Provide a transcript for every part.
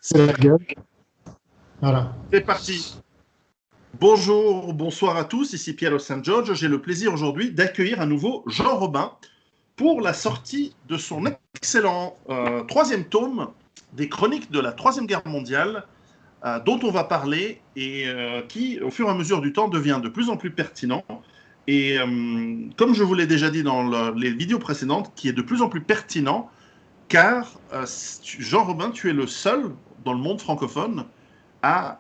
C'est la gueule. Voilà. C'est parti. Bonjour, bonsoir à tous, ici Piero San Giorgio. J'ai le plaisir aujourd'hui d'accueillir à nouveau Jean Robin pour la sortie de son excellent troisième tome des chroniques de la Troisième Guerre mondiale, dont on va parler et qui, au fur et à mesure du temps, devient de plus en plus pertinent. Et comme je vous l'ai déjà dit dans les vidéos précédentes, qui est de plus en plus pertinent, car Jean Robin, tu es le seul dans le monde francophone à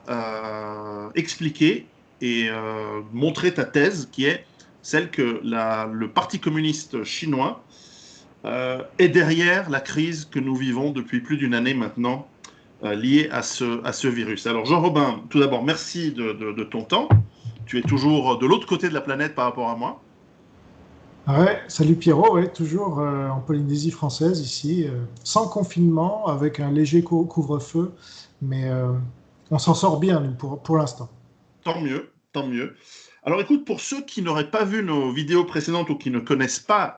expliquer et montrer ta thèse, qui est celle que le Parti communiste chinois est derrière la crise que nous vivons depuis plus d'une année maintenant, liée à ce virus. Alors Jean Robin, tout d'abord, merci de ton temps. Tu es toujours de l'autre côté de la planète par rapport à moi. Ouais, salut Pierrot, ouais, toujours en Polynésie française ici, sans confinement, avec un léger couvre-feu, mais on s'en sort bien nous, pour l'instant. Tant mieux, tant mieux. Alors écoute, pour ceux qui n'auraient pas vu nos vidéos précédentes ou qui ne connaissent pas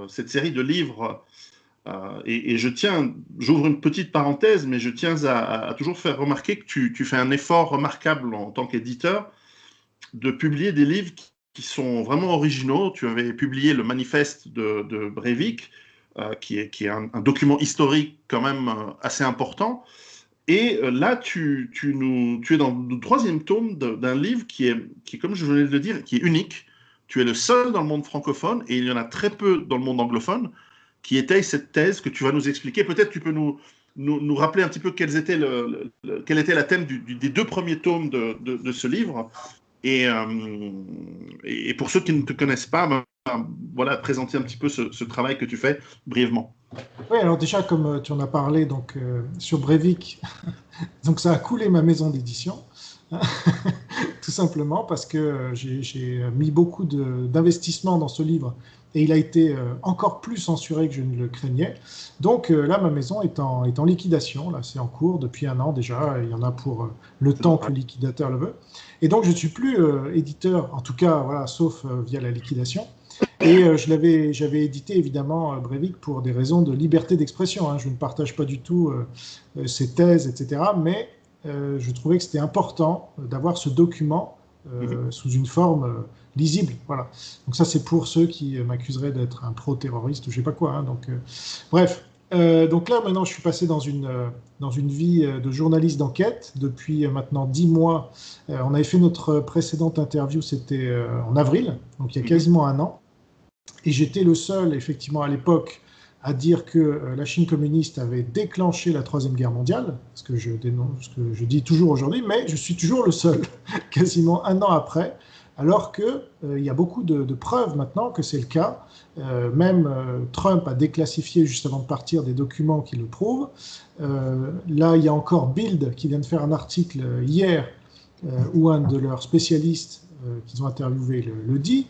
cette série de livres, et j'ouvre une petite parenthèse, mais je tiens à toujours faire remarquer que tu fais un effort remarquable en tant qu'éditeur de publier des livres qui sont vraiment originaux. Tu avais publié le manifeste de Breivik, qui est un document historique quand même assez important. Et là, tu es dans le troisième tome d'un livre qui est, comme je venais de le dire, qui est unique. Tu es le seul dans le monde francophone, et il y en a très peu dans le monde anglophone, qui étaye cette thèse que tu vas nous expliquer. Peut-être tu peux nous rappeler un petit peu quel était la thème des deux premiers tomes de ce livre. Et pour ceux qui ne te connaissent pas, voilà, présenter un petit peu ce travail que tu fais brièvement. Oui, alors déjà, comme tu en as parlé donc, sur Breivik, donc ça a coulé ma maison d'édition, tout simplement parce que j'ai mis beaucoup d'investissement dans ce livre et il a été encore plus censuré que je ne le craignais. Donc là, ma maison est en liquidation, là c'est en cours depuis un an déjà, il y en a pour le temps que le liquidateur le veut. Et donc je ne suis plus éditeur, en tout cas, voilà, sauf via la liquidation. Et j'avais édité évidemment Breivik pour des raisons de liberté d'expression. Hein. Je ne partage pas du tout ses thèses, etc. Mais je trouvais que c'était important d'avoir ce document sous une forme lisible. Voilà. Donc ça, c'est pour ceux qui m'accuseraient d'être un pro-terroriste ou je ne sais pas quoi. Hein. Donc, bref. Donc là, maintenant, je suis passé dans une vie de journaliste d'enquête depuis maintenant 10 mois. On avait fait notre précédente interview, c'était en avril, donc il y a quasiment un an. Et j'étais le seul, effectivement, à l'époque, à dire que la Chine communiste avait déclenché la Troisième Guerre mondiale, ce que je dis toujours aujourd'hui, mais je suis toujours le seul, quasiment un an après, alors qu'il y a beaucoup de preuves maintenant que c'est le cas. Même Trump a déclassifié, juste avant de partir, des documents qui le prouvent. Là, il y a encore Bild qui vient de faire un article hier où un de leurs spécialistes qu'ils ont interviewé le dit.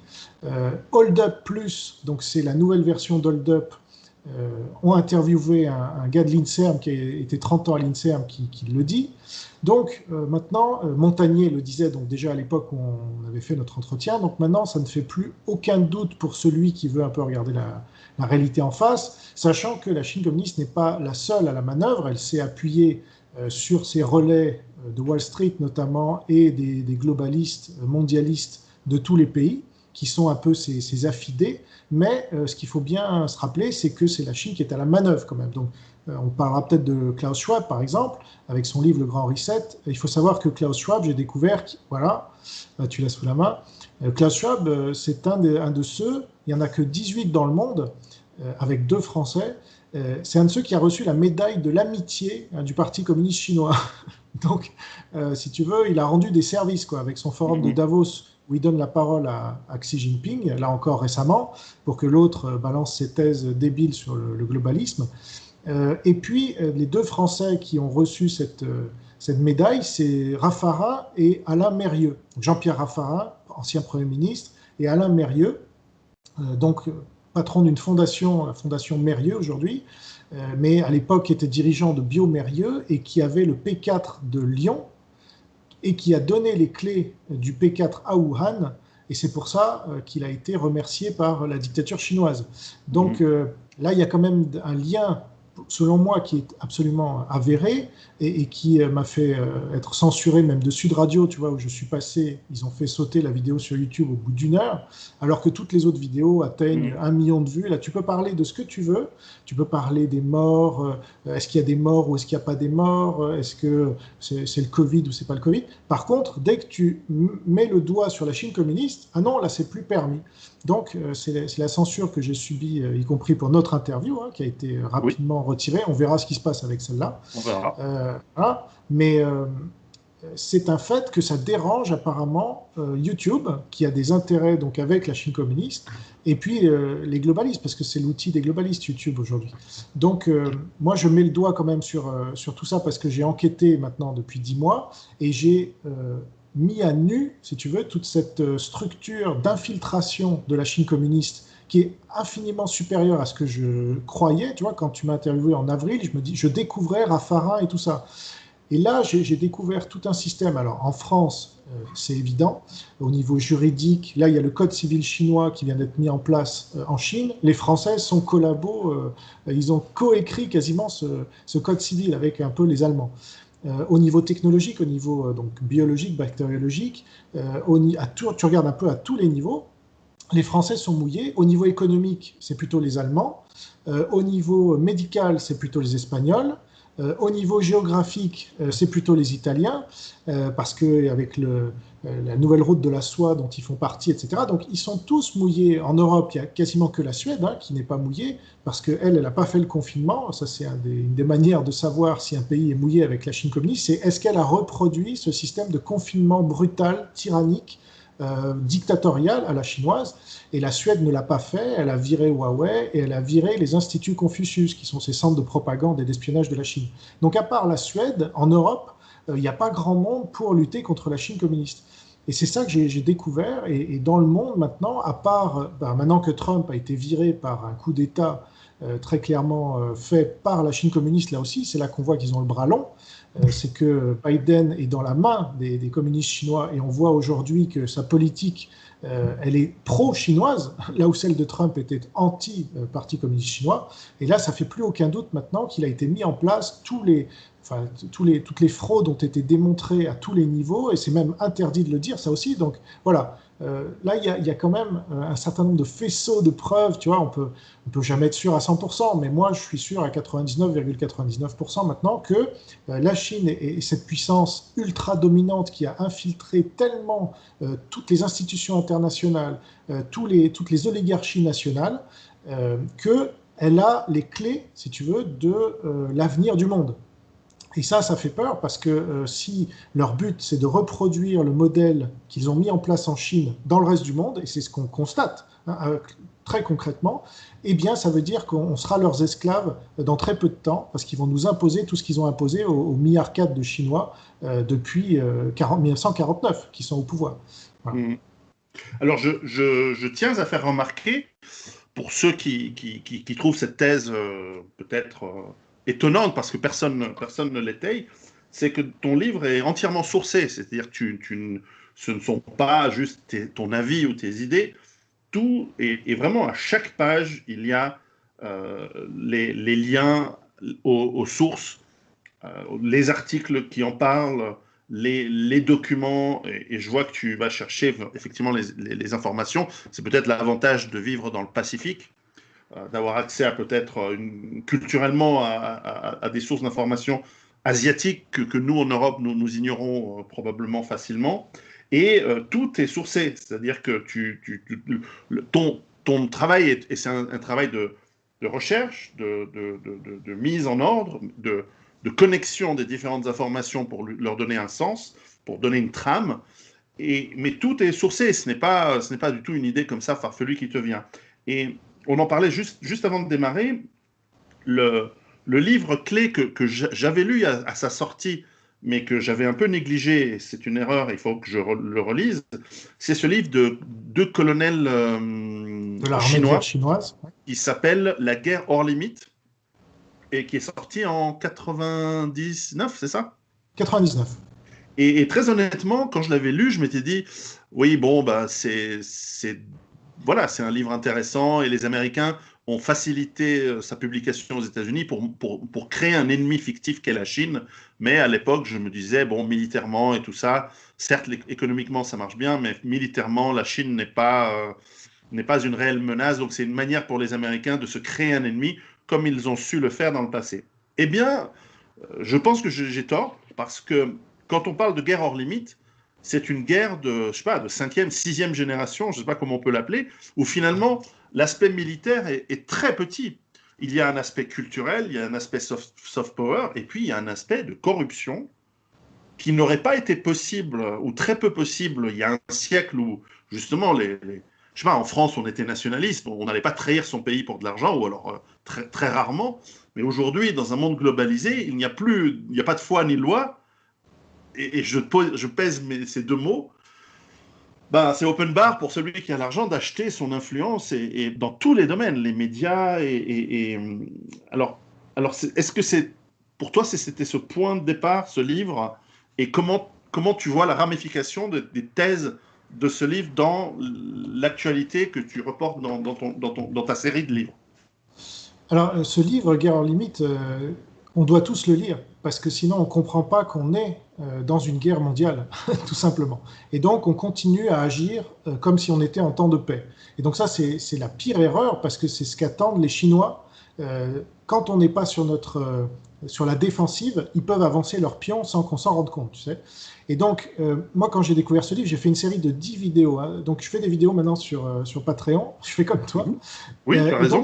Hold Up Plus, donc c'est la nouvelle version d'Hold Up, ont interviewé un gars de l'INSERM qui a été 30 ans à l'INSERM qui le dit. Donc maintenant, Montagnier le disait donc déjà à l'époque où on avait fait notre entretien, donc maintenant ça ne fait plus aucun doute pour celui qui veut un peu regarder la réalité en face, sachant que la Chine communiste n'est pas la seule à la manœuvre, elle s'est appuyée sur ces relais de Wall Street notamment et des globalistes, mondialistes de tous les pays qui sont un peu ces affidés, mais ce qu'il faut bien se rappeler, c'est que c'est la Chine qui est à la manœuvre quand même. Donc on parlera peut-être de Klaus Schwab par exemple, avec son livre Le Grand Reset. Il faut savoir que Klaus Schwab, j'ai découvert, voilà, tu l'as sous la main, Klaus Schwab, c'est un de ceux, il n'y en a que 18 dans le monde, avec 2 Français, c'est un de ceux qui a reçu la médaille de l'amitié du Parti communiste chinois. Donc, si tu veux, il a rendu des services quoi, avec son forum de Davos, où il donne la parole à Xi Jinping, là encore récemment, pour que l'autre balance ses thèses débiles sur le globalisme. Et puis, les 2 Français qui ont reçu cette médaille, c'est Raffarin et Alain Mérieux. Jean-Pierre Raffarin, ancien Premier ministre, et Alain Mérieux, donc patron d'une fondation, la Fondation Mérieux aujourd'hui, mais à l'époque était dirigeant de Biomérieux et qui avait le P4 de Lyon et qui a donné les clés du P4 à Wuhan, et c'est pour ça qu'il a été remercié par la dictature chinoise. Donc là, il y a quand même un lien selon moi, qui est absolument avérée et qui m'a fait être censuré même de Sud Radio, tu vois, où je suis passé, ils ont fait sauter la vidéo sur YouTube au bout d'une heure, alors que toutes les autres vidéos atteignent 1 million de vues. Là, tu peux parler de ce que tu veux, tu peux parler des morts, est-ce qu'il y a des morts ou est-ce qu'il n'y a pas des morts, est-ce que c'est le Covid ou c'est pas le Covid. Par contre, dès que tu mets le doigt sur la Chine communiste, ah non, là, c'est plus permis. Donc, c'est la censure que j'ai subie, y compris pour notre interview, qui a été rapidement retirée. On verra ce qui se passe avec celle-là. On verra. Voilà. Mais c'est un fait que ça dérange apparemment YouTube, qui a des intérêts donc, avec la Chine communiste, et puis les globalistes, parce que c'est l'outil des globalistes, YouTube, aujourd'hui. Donc, moi, je mets le doigt quand même sur tout ça, parce que j'ai enquêté maintenant depuis 10 mois, et j'ai mis à nu, si tu veux, toute cette structure d'infiltration de la Chine communiste qui est infiniment supérieure à ce que je croyais. Tu vois, quand tu m'as interviewé en avril, je découvrais Raffarin et tout ça. Et là, j'ai découvert tout un système. Alors, en France, c'est évident. Au niveau juridique, là, il y a le code civil chinois qui vient d'être mis en place en Chine. Les Français sont collabos, ils ont coécrit quasiment ce code civil avec un peu les Allemands. Au niveau technologique, au niveau donc, biologique, bactériologique, tu regardes un peu à tous les niveaux, les Français sont mouillés. Au niveau économique, c'est plutôt les Allemands. Au niveau médical, c'est plutôt les Espagnols. Au niveau géographique, c'est plutôt les Italiens, parce qu'avec la nouvelle route de la soie dont ils font partie, etc. Donc ils sont tous mouillés. En Europe, il n'y a quasiment que la Suède qui n'est pas mouillée, parce qu'elle n'a pas fait le confinement. Ça, c'est une des manières de savoir si un pays est mouillé avec la Chine communiste, c'est est-ce qu'elle a reproduit ce système de confinement brutal, tyrannique, dictatoriale à la chinoise, et la Suède ne l'a pas fait. Elle a viré Huawei et elle a viré les instituts Confucius, qui sont ces centres de propagande et d'espionnage de la Chine. Donc à part la Suède, en Europe, il n'y a pas grand monde pour lutter contre la Chine communiste. Et c'est ça que j'ai découvert, et dans le monde maintenant, à part, maintenant que Trump a été viré par un coup d'État très clairement fait par la Chine communiste, là aussi, c'est là qu'on voit qu'ils ont le bras long. C'est que Biden est dans la main des communistes chinois, et on voit aujourd'hui que sa politique, elle est pro-chinoise, là où celle de Trump était anti-parti communiste chinois. Et là, ça ne fait plus aucun doute maintenant qu'il a été mis en place. Toutes les fraudes ont été démontrées à tous les niveaux, et c'est même interdit de le dire, ça aussi. Donc voilà, là, il y a quand même un certain nombre de faisceaux de preuves. Tu vois, on peut jamais être sûr à 100%, mais moi, je suis sûr à 99,99% maintenant que la Chine est cette puissance ultra dominante qui a infiltré tellement toutes les institutions internationales, toutes les oligarchies nationales, qu'elle a les clés, si tu veux, de l'avenir du monde. Et ça fait peur, parce que si leur but, c'est de reproduire le modèle qu'ils ont mis en place en Chine dans le reste du monde, et c'est ce qu'on constate très concrètement, eh bien, ça veut dire qu'on sera leurs esclaves dans très peu de temps, parce qu'ils vont nous imposer tout ce qu'ils ont imposé aux milliards 4 de Chinois depuis 1949, qui sont au pouvoir. Voilà. Alors, je tiens à faire remarquer, pour ceux qui trouvent cette thèse peut-être étonnante, parce que personne ne l'étaye, c'est que ton livre est entièrement sourcé, c'est-à-dire que ce ne sont pas juste ton avis ou tes idées, tout est vraiment à chaque page, il y a les liens aux sources, les articles qui en parlent, les documents, et je vois que tu vas chercher effectivement les informations. C'est peut-être l'avantage de vivre dans le Pacifique, d'avoir accès à peut-être culturellement à des sources d'informations asiatiques que nous en Europe nous ignorons probablement facilement, et tout est sourcé, c'est-à-dire que ton travail c'est un travail de recherche, de mise en ordre, de connexion des différentes informations pour leur donner un sens, pour donner une trame, mais tout est sourcé, ce n'est pas du tout une idée comme ça farfelue qui te vient. Et on en parlait juste avant de démarrer, le livre clé que j'avais lu à sa sortie, mais que j'avais un peu négligé, c'est une erreur, il faut que je le relise, c'est ce livre de deux colonels de l'armée chinoise, qui s'appelle « La guerre hors limite », et qui est sorti en 99, c'est ça ? 99. Et très honnêtement, quand je l'avais lu, je m'étais dit, oui, bon, bah, c'est un livre intéressant, et les Américains ont facilité sa publication aux États-Unis pour créer un ennemi fictif qu'est la Chine. Mais à l'époque, je me disais, bon, militairement et tout ça, certes, économiquement, ça marche bien, mais militairement, la Chine n'est pas une réelle menace. Donc, c'est une manière pour les Américains de se créer un ennemi comme ils ont su le faire dans le passé. Eh bien, je pense que j'ai tort, parce que quand on parle de guerre hors limite, c'est une guerre de, je sais pas, de 5e, 6e génération, je ne sais pas comment on peut l'appeler, où finalement, l'aspect militaire est très petit. Il y a un aspect culturel, il y a un aspect soft power, et puis il y a un aspect de corruption qui n'aurait pas été possible, ou très peu possible, il y a un siècle où, justement, je sais pas, en France, on était nationaliste, on n'allait pas trahir son pays pour de l'argent, ou alors très, très rarement. Mais aujourd'hui, dans un monde globalisé, il n'y a pas de foi ni de loi, et je pèse ces deux mots. Ben, c'est open bar pour celui qui a l'argent d'acheter son influence et dans tous les domaines, les médias. Alors, est-ce que pour toi, c'était ce point de départ, ce livre, et comment tu vois la ramification des thèses de ce livre dans l'actualité que tu reportes dans ta série de livres? Alors, ce livre, Guerre hors limite, on doit tous le lire, parce que sinon on ne comprend pas qu'on est dans une guerre mondiale, tout simplement. Et donc on continue à agir comme si on était en temps de paix. Et donc ça, c'est la pire erreur, parce que c'est ce qu'attendent les Chinois. Quand on n'est pas sur la défensive, ils peuvent avancer leurs pions sans qu'on s'en rende compte, tu sais. Et donc, moi, quand j'ai découvert ce livre, j'ai fait une série de 10 vidéos. Hein. Donc, je fais des vidéos maintenant sur Patreon. Je fais comme toi. Oui, tu as Et donc, raison.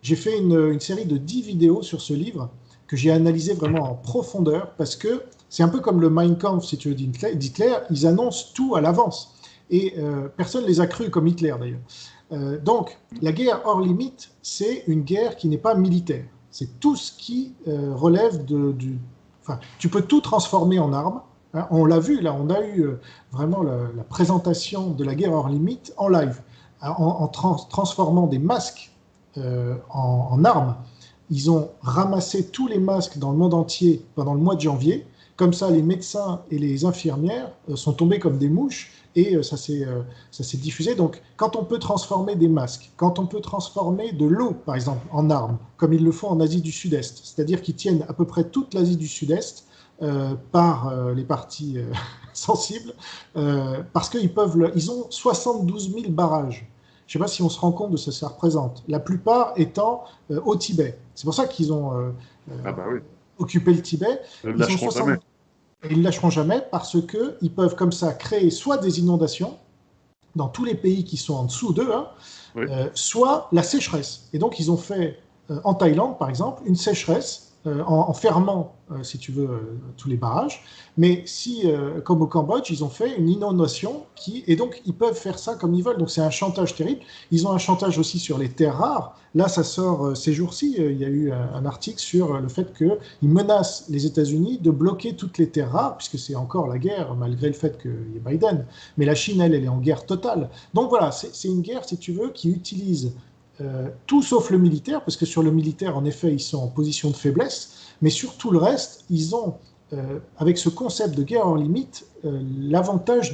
j'ai fait une série de 10 vidéos sur ce livre que j'ai analysé vraiment en profondeur, parce que c'est un peu comme le Mein Kampf, si tu veux, d'Hitler. Ils annoncent tout à l'avance. Et personne ne les a crus, comme Hitler d'ailleurs. Donc, la guerre hors limite, c'est une guerre qui n'est pas militaire. C'est tout ce qui relève Enfin, tu peux tout transformer en armes. Hein. On l'a vu, là, on a eu vraiment la présentation de la guerre hors limite en live, en transformant des masques en armes. Ils ont ramassé tous les masques dans le monde entier pendant le mois de janvier. Comme ça, les médecins et les infirmières sont tombés comme des mouches, et ça s'est diffusé. Donc, quand on peut transformer des masques, quand on peut transformer de l'eau, par exemple, en armes, comme ils le font en Asie du Sud-Est, c'est-à-dire qu'ils tiennent à peu près toute l'Asie du Sud-Est par les parties sensibles, parce ils ont 72 000 barrages. Je ne sais pas si on se rend compte de ce que ça représente. La plupart étant au Tibet. C'est pour ça qu'ils ont Ah bah oui, occupé le Tibet. ne le Ils ont lâcheront jamais. Et ils ne lâcheront jamais, parce qu'ils peuvent comme ça créer soit des inondations dans tous les pays qui sont en dessous d'eux, hein, Oui. soit la sécheresse. Et donc ils ont fait en Thaïlande, par exemple, une sécheresse en fermant, si tu veux, tous les barrages. Mais si, comme au Cambodge, ils ont fait une inondation et donc ils peuvent faire ça comme ils veulent. Donc c'est un chantage terrible. Ils ont un chantage aussi sur les terres rares. Là, ça sort ces jours-ci. Il y a eu un article sur le fait qu'ils menacent les États-Unis de bloquer toutes les terres rares, puisque c'est encore la guerre, malgré le fait qu'il y ait Biden. Mais la Chine, elle est en guerre totale. Donc voilà, c'est une guerre, si tu veux, qui utilise tout sauf le militaire, parce que sur le militaire, en effet, ils sont en position de faiblesse, mais sur tout le reste, ils ont, avec ce concept de guerre en limite, l'avantage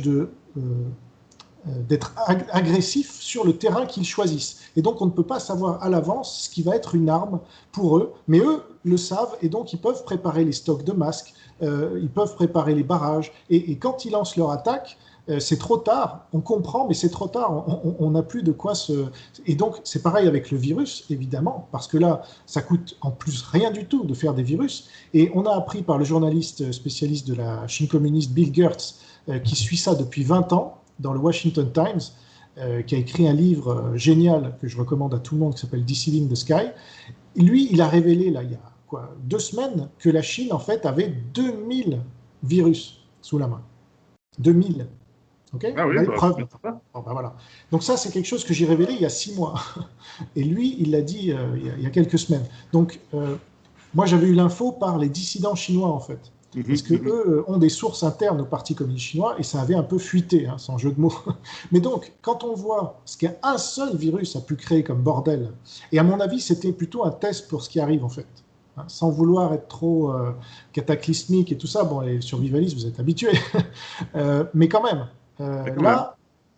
d'être agressifs sur le terrain qu'ils choisissent. Et donc, on ne peut pas savoir à l'avance ce qui va être une arme pour eux, mais eux le savent, et donc ils peuvent préparer les stocks de masques, ils peuvent préparer les barrages, et quand ils lancent leur attaque, c'est trop tard, on comprend, mais c'est trop tard, on n'a plus de quoi se... Et donc, c'est pareil avec le virus, évidemment, parce que là, ça coûte en plus rien du tout de faire des virus. Et on a appris par le journaliste spécialiste de la Chine communiste, Bill Gertz, qui suit ça depuis 20 ans, dans le Washington Times, qui a écrit un livre génial que je recommande à tout le monde, qui s'appelle Deceiving the Sky. Et lui, il a révélé, là, il y a 2 semaines, que la Chine, en fait, avait 2000 virus sous la main. 2000. Okay, Ah oui, on a les bah, preuves. ça. Ben voilà. Donc ça, c'est quelque chose que j'ai révélé il y a 6 mois. Et lui, il l'a dit il y a quelques semaines. Donc, moi, j'avais eu l'info par les dissidents chinois, en fait. Parce que eux ont des sources internes au Parti communiste chinois, et ça avait un peu fuité, hein, sans jeu de mots. Mais donc, quand on voit ce qu'un seul virus a pu créer comme bordel, et à mon avis, c'était plutôt un test pour ce qui arrive, en fait. Hein, sans vouloir être trop cataclysmique et tout ça. Bon, les survivalistes, vous êtes habitués. Mais quand même, Mais quand même. là,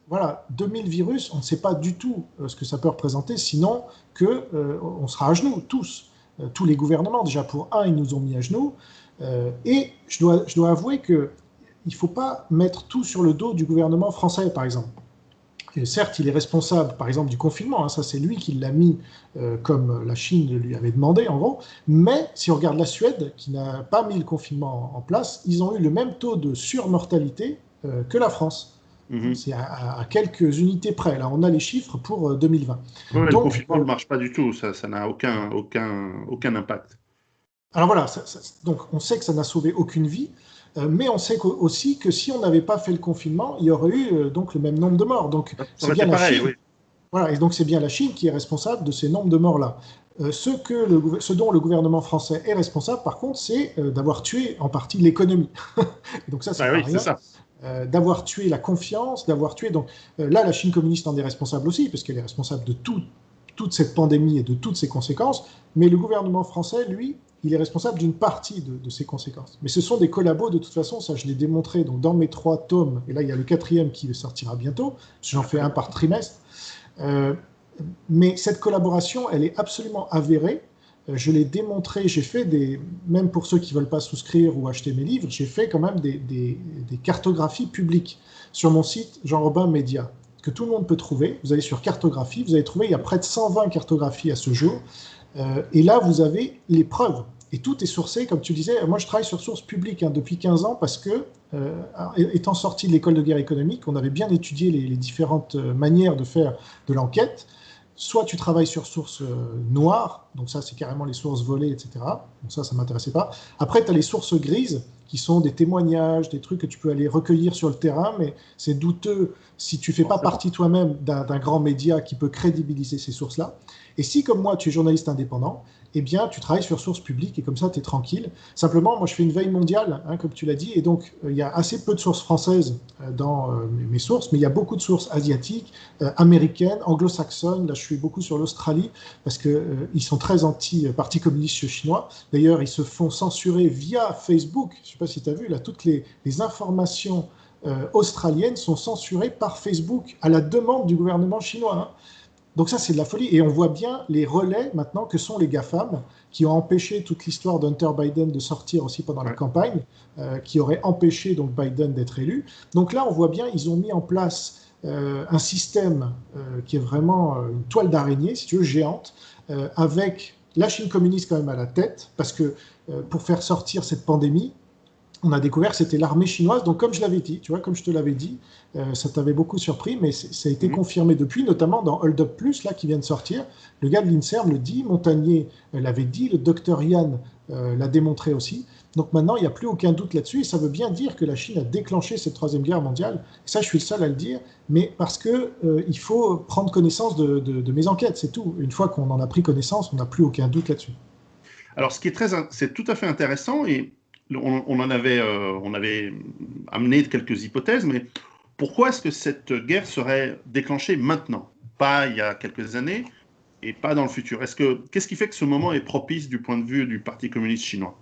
voilà, 2000 virus, on ne sait pas du tout ce que ça peut représenter, sinon on sera à genoux, tous. Tous les gouvernements, déjà pour un, ils nous ont mis à genoux. Et je dois avouer qu'il ne faut pas mettre tout sur le dos du gouvernement français, par exemple. Et certes, il est responsable, par exemple, du confinement, hein, ça c'est lui qui l'a mis comme la Chine lui avait demandé, en gros. Mais si on regarde la Suède, qui n'a pas mis le confinement en place, ils ont eu le même taux de surmortalité que la France. Mhm. C'est à quelques unités près. Là, on a les chiffres pour 2020. Ouais, le Donc, confinement ne marche pas du tout, ça n'a aucun impact. alors voilà, donc on sait que ça n'a sauvé aucune vie, mais on sait aussi que si on n'avait pas fait le confinement, il y aurait eu donc le même nombre de morts. Donc Ça c'est aurait bien été la pareil, Chine, oui. voilà, et donc c'est bien la Chine qui est responsable de ces nombres de morts-là. Ce dont le gouvernement français est responsable, par contre, c'est d'avoir tué en partie l'économie. Et donc ça, c'est Ah pas oui, c'est rien. ça. D'avoir tué la confiance, d'avoir tué. Donc là, la Chine communiste en est responsable aussi, parce qu'elle est responsable de toute cette pandémie et de toutes ses conséquences. Mais le gouvernement français, lui, il est responsable d'une partie de ces conséquences. Mais ce sont des collabos, de toute façon, ça je l'ai démontré donc, dans mes 3 tomes, et là il y a le 4e qui sortira bientôt, j'en fais un par trimestre. Euh, mais cette collaboration, elle est absolument avérée. Je l'ai démontré, j'ai fait même pour ceux qui ne veulent pas souscrire ou acheter mes livres, j'ai fait quand même des cartographies publiques sur mon site Jean Robin Média, que tout le monde peut trouver. Vous allez sur cartographie, vous allez trouver, il y a près de 120 cartographies à ce jour. Et là, vous avez les preuves. Et tout est sourcé, comme tu disais. Moi, je travaille sur sources publiques depuis 15 ans parce que, étant sorti de l'école de guerre économique, on avait bien étudié les différentes manières de faire de l'enquête. Soit tu travailles sur sources noires, donc ça c'est carrément les sources volées, etc. Donc ça ne m'intéressait pas. Après, tu as les sources grises, qui sont des témoignages, des trucs que tu peux aller recueillir sur le terrain, mais c'est douteux si tu ne fais pas partie toi-même d'un grand média qui peut crédibiliser ces sources-là. Et si, comme moi, tu es journaliste indépendant, eh bien, tu travailles sur sources publiques et comme ça, tu es tranquille. Simplement, moi, je fais une veille mondiale, hein, comme tu l'as dit, et donc, il y a assez peu de sources françaises dans mes sources, mais il y a beaucoup de sources asiatiques, américaines, anglo-saxonnes. Là, je suis beaucoup sur l'Australie parce qu'ils sont très anti-parti communiste chinois. D'ailleurs, ils se font censurer via Facebook. Je ne sais pas si tu as vu, là, toutes les informations australiennes sont censurées par Facebook à la demande du gouvernement chinois. Hein. Donc ça, c'est de la folie. Et on voit bien les relais maintenant que sont les GAFAM, qui ont empêché toute l'histoire d'Hunter Biden de sortir aussi pendant la Ouais. campagne, qui aurait empêché donc Biden d'être élu. Donc là, on voit bien, ils ont mis en place un système qui est vraiment une toile d'araignée, si tu veux, géante, avec la Chine communiste quand même à la tête, parce que pour faire sortir cette pandémie, on a découvert que c'était l'armée chinoise. Donc, comme je l'avais dit, tu vois, comme je te l'avais dit, ça t'avait beaucoup surpris, mais ça a été confirmé depuis, notamment dans Hold Up Plus, là, qui vient de sortir. Le gars de l'INSERM le dit, Montagnier l'avait dit, le docteur Yann l'a démontré aussi. Donc maintenant, il n'y a plus aucun doute là-dessus, et ça veut bien dire que la Chine a déclenché cette troisième guerre mondiale. Et ça, je suis le seul à le dire, mais parce que il faut prendre connaissance de mes enquêtes, c'est tout. Une fois qu'on en a pris connaissance, on n'a plus aucun doute là-dessus. Alors, c'est tout à fait intéressant et on avait amené quelques hypothèses, mais pourquoi est-ce que cette guerre serait déclenchée maintenant, pas il y a quelques années et pas dans le futur? Qu'est-ce qui fait que ce moment est propice du point de vue du Parti communiste chinois?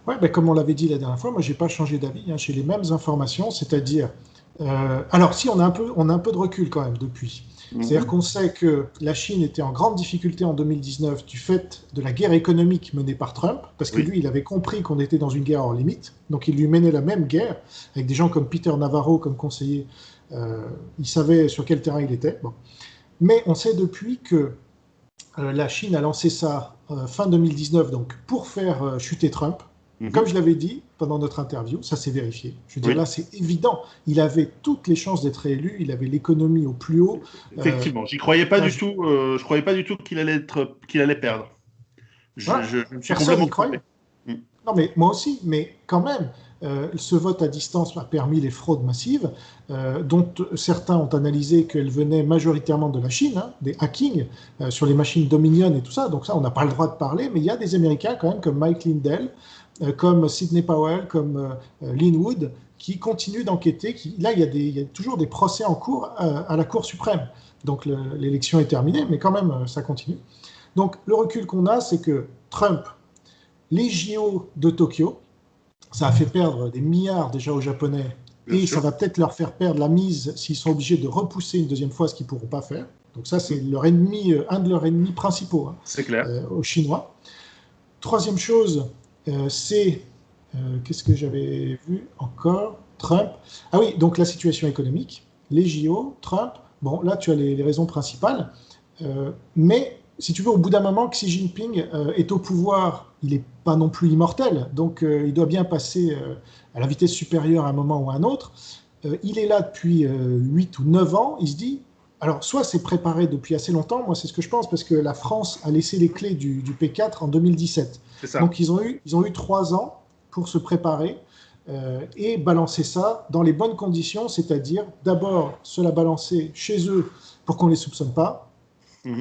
Ouais, ben, comme on l'avait dit la dernière fois, moi, j'ai pas changé d'avis. Hein, j'ai les mêmes informations, c'est-à-dire. Alors, si on a un peu de recul quand même depuis. C'est-à-dire qu'on sait que la Chine était en grande difficulté en 2019 du fait de la guerre économique menée par Trump, parce que Oui. lui, il avait compris qu'on était dans une guerre hors limite, donc il lui menait la même guerre, avec des gens comme Peter Navarro comme conseiller. Il savait sur quel terrain il était. Bon. Mais on sait depuis que la Chine a lancé ça fin 2019 donc, pour faire chuter Trump. Comme je l'avais dit pendant notre interview, ça s'est vérifié. Je veux dire, Oui. là, c'est évident. Il avait toutes les chances d'être élu. Il avait l'économie au plus haut. Effectivement, j'y croyais pas du tout. Je croyais pas du tout qu'il allait perdre. Voilà, Je me suis personne complètement n'y croyait. trompé. Mm. Non, mais moi aussi. Mais quand même, ce vote à distance a permis les fraudes massives, dont certains ont analysé qu'elles venaient majoritairement de la Chine, hein, des hackings sur les machines Dominion et tout ça. Donc ça, on n'a pas le droit de parler. Mais il y a des Américains quand même, comme Mike Lindell, comme Sidney Powell, comme Lin Wood, qui continuent d'enquêter. Là, il y a toujours des procès en cours à la Cour suprême. Donc l'élection est terminée, mais quand même, ça continue. Donc le recul qu'on a, c'est que Trump, les JO de Tokyo, ça a fait perdre des milliards déjà aux Japonais et ça va peut-être leur faire perdre la mise s'ils sont obligés de repousser une deuxième fois, ce qu'ils ne pourront pas faire. Donc ça, c'est leur ennemi, un de leurs ennemis principaux, hein, c'est clair. Aux Chinois. Troisième chose, c'est, qu'est-ce que j'avais vu encore? Trump. Ah oui, donc la situation économique, les JO, Trump. Bon, là, tu as les raisons principales. Mais si tu veux, au bout d'un moment, Xi Jinping est au pouvoir, il n'est pas non plus immortel, donc il doit bien passer à la vitesse supérieure à un moment ou à un autre. Il est là depuis 8 ou 9 ans, il se dit, alors soit c'est préparé depuis assez longtemps, moi c'est ce que je pense, parce que la France a laissé les clés du P4 en 2017. Donc ils ont eu 3 ans pour se préparer et balancer ça dans les bonnes conditions, c'est-à-dire d'abord se la balancer chez eux pour qu'on ne les soupçonne pas,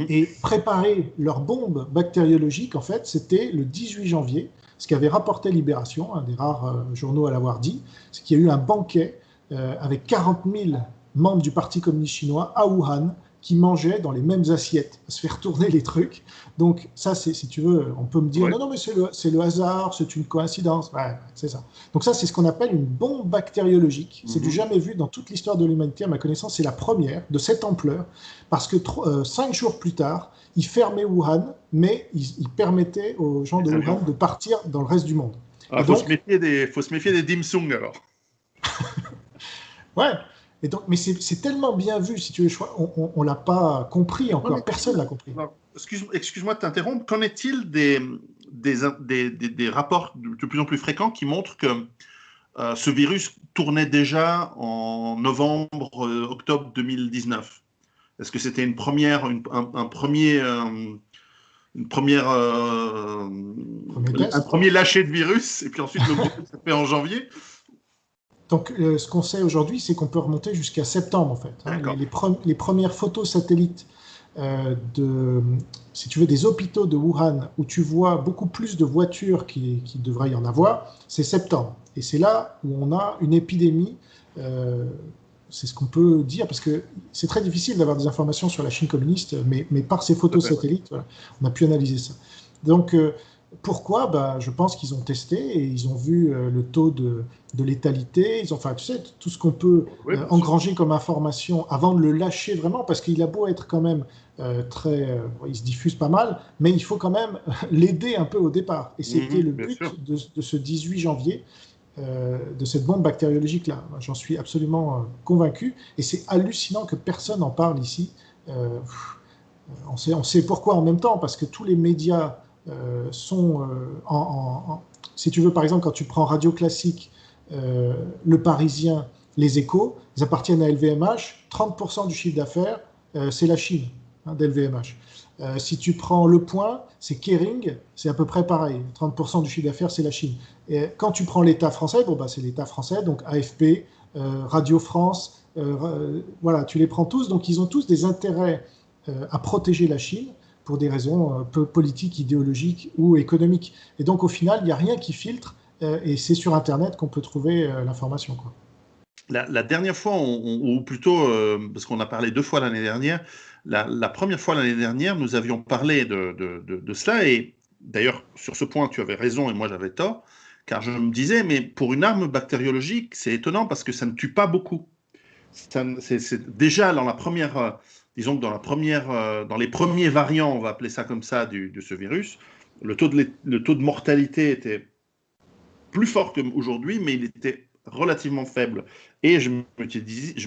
et préparer leur bombe bactériologique, en fait, c'était le 18 janvier, ce qu'avait rapporté Libération, un des rares journaux à l'avoir dit, c'est qu'il y a eu un banquet avec 40 000 membres du Parti communiste chinois à Wuhan qui mangeaient dans les mêmes assiettes, à se faire tourner les trucs. Donc ça, c'est, si tu veux, on peut me dire, non, mais c'est le hasard, c'est une coïncidence. Ouais, c'est ça. Donc ça, c'est ce qu'on appelle une bombe bactériologique. C'est du jamais vu dans toute l'histoire de l'humanité, à ma connaissance, c'est la première de cette ampleur, parce que 5 jours plus tard, ils fermaient Wuhan, mais ils permettaient aux gens de Wuhan de partir dans le reste du monde. Il faut se méfier des dim sum alors. Ouais. Et donc, mais c'est tellement bien vu, si tu veux, on l'a pas compris encore, non, personne l'a compris. Excuse-moi de t'interrompre, qu'en est-il des rapports de plus en plus fréquents qui montrent que ce virus tournait déjà en novembre, octobre 2019? Est-ce que c'était un premier lâcher de virus, et puis ensuite le groupe s'est fait en janvier? Donc, ce qu'on sait aujourd'hui, c'est qu'on peut remonter jusqu'à septembre, en fait. Hein. Les premières photos satellites si tu veux, des hôpitaux de Wuhan, où tu vois beaucoup plus de voitures qu'il devrait y en avoir, c'est septembre. Et c'est là où on a une épidémie. C'est ce qu'on peut dire, parce que c'est très difficile d'avoir des informations sur la Chine communiste, mais par ces photos satellites, voilà, on a pu analyser ça. Donc, pourquoi? Je pense qu'ils ont testé et ils ont vu le taux de létalité. Enfin, tu sais, tout ce qu'on peut engranger comme information avant de le lâcher vraiment, parce qu'il a beau être quand même il se diffuse pas mal, mais il faut quand même l'aider un peu au départ. Et c'était le but de ce 18 janvier, de cette bombe bactériologique-là. J'en suis absolument convaincu. Et c'est hallucinant que personne n'en parle ici. On sait pourquoi en même temps, parce que tous les médias sont si tu veux, par exemple, quand tu prends Radio Classique, Le Parisien, Les Échos, ils appartiennent à LVMH, 30% du chiffre d'affaires, c'est la Chine, hein, d'LVMH. Si tu prends Le Point, c'est Kering, c'est à peu près pareil, 30% du chiffre d'affaires, c'est la Chine. Et quand tu prends l'État français, c'est l'État français, donc AFP, Radio France, voilà, tu les prends tous, donc ils ont tous des intérêts à protéger la Chine, pour des raisons politiques, idéologiques ou économiques. Et donc, au final, il n'y a rien qui filtre, et c'est sur Internet qu'on peut trouver l'information, quoi. La dernière fois, ou plutôt, parce qu'on a parlé 2 fois l'année dernière, la première fois l'année dernière, nous avions parlé de cela, et d'ailleurs, sur ce point, tu avais raison et moi j'avais tort, car je me disais, mais pour une arme bactériologique, c'est étonnant parce que ça ne tue pas beaucoup. C'est déjà dans la première... disons que dans les premiers variants, on va appeler ça comme ça, de ce virus, le taux de mortalité était plus fort qu'aujourd'hui, mais il était relativement faible. Et je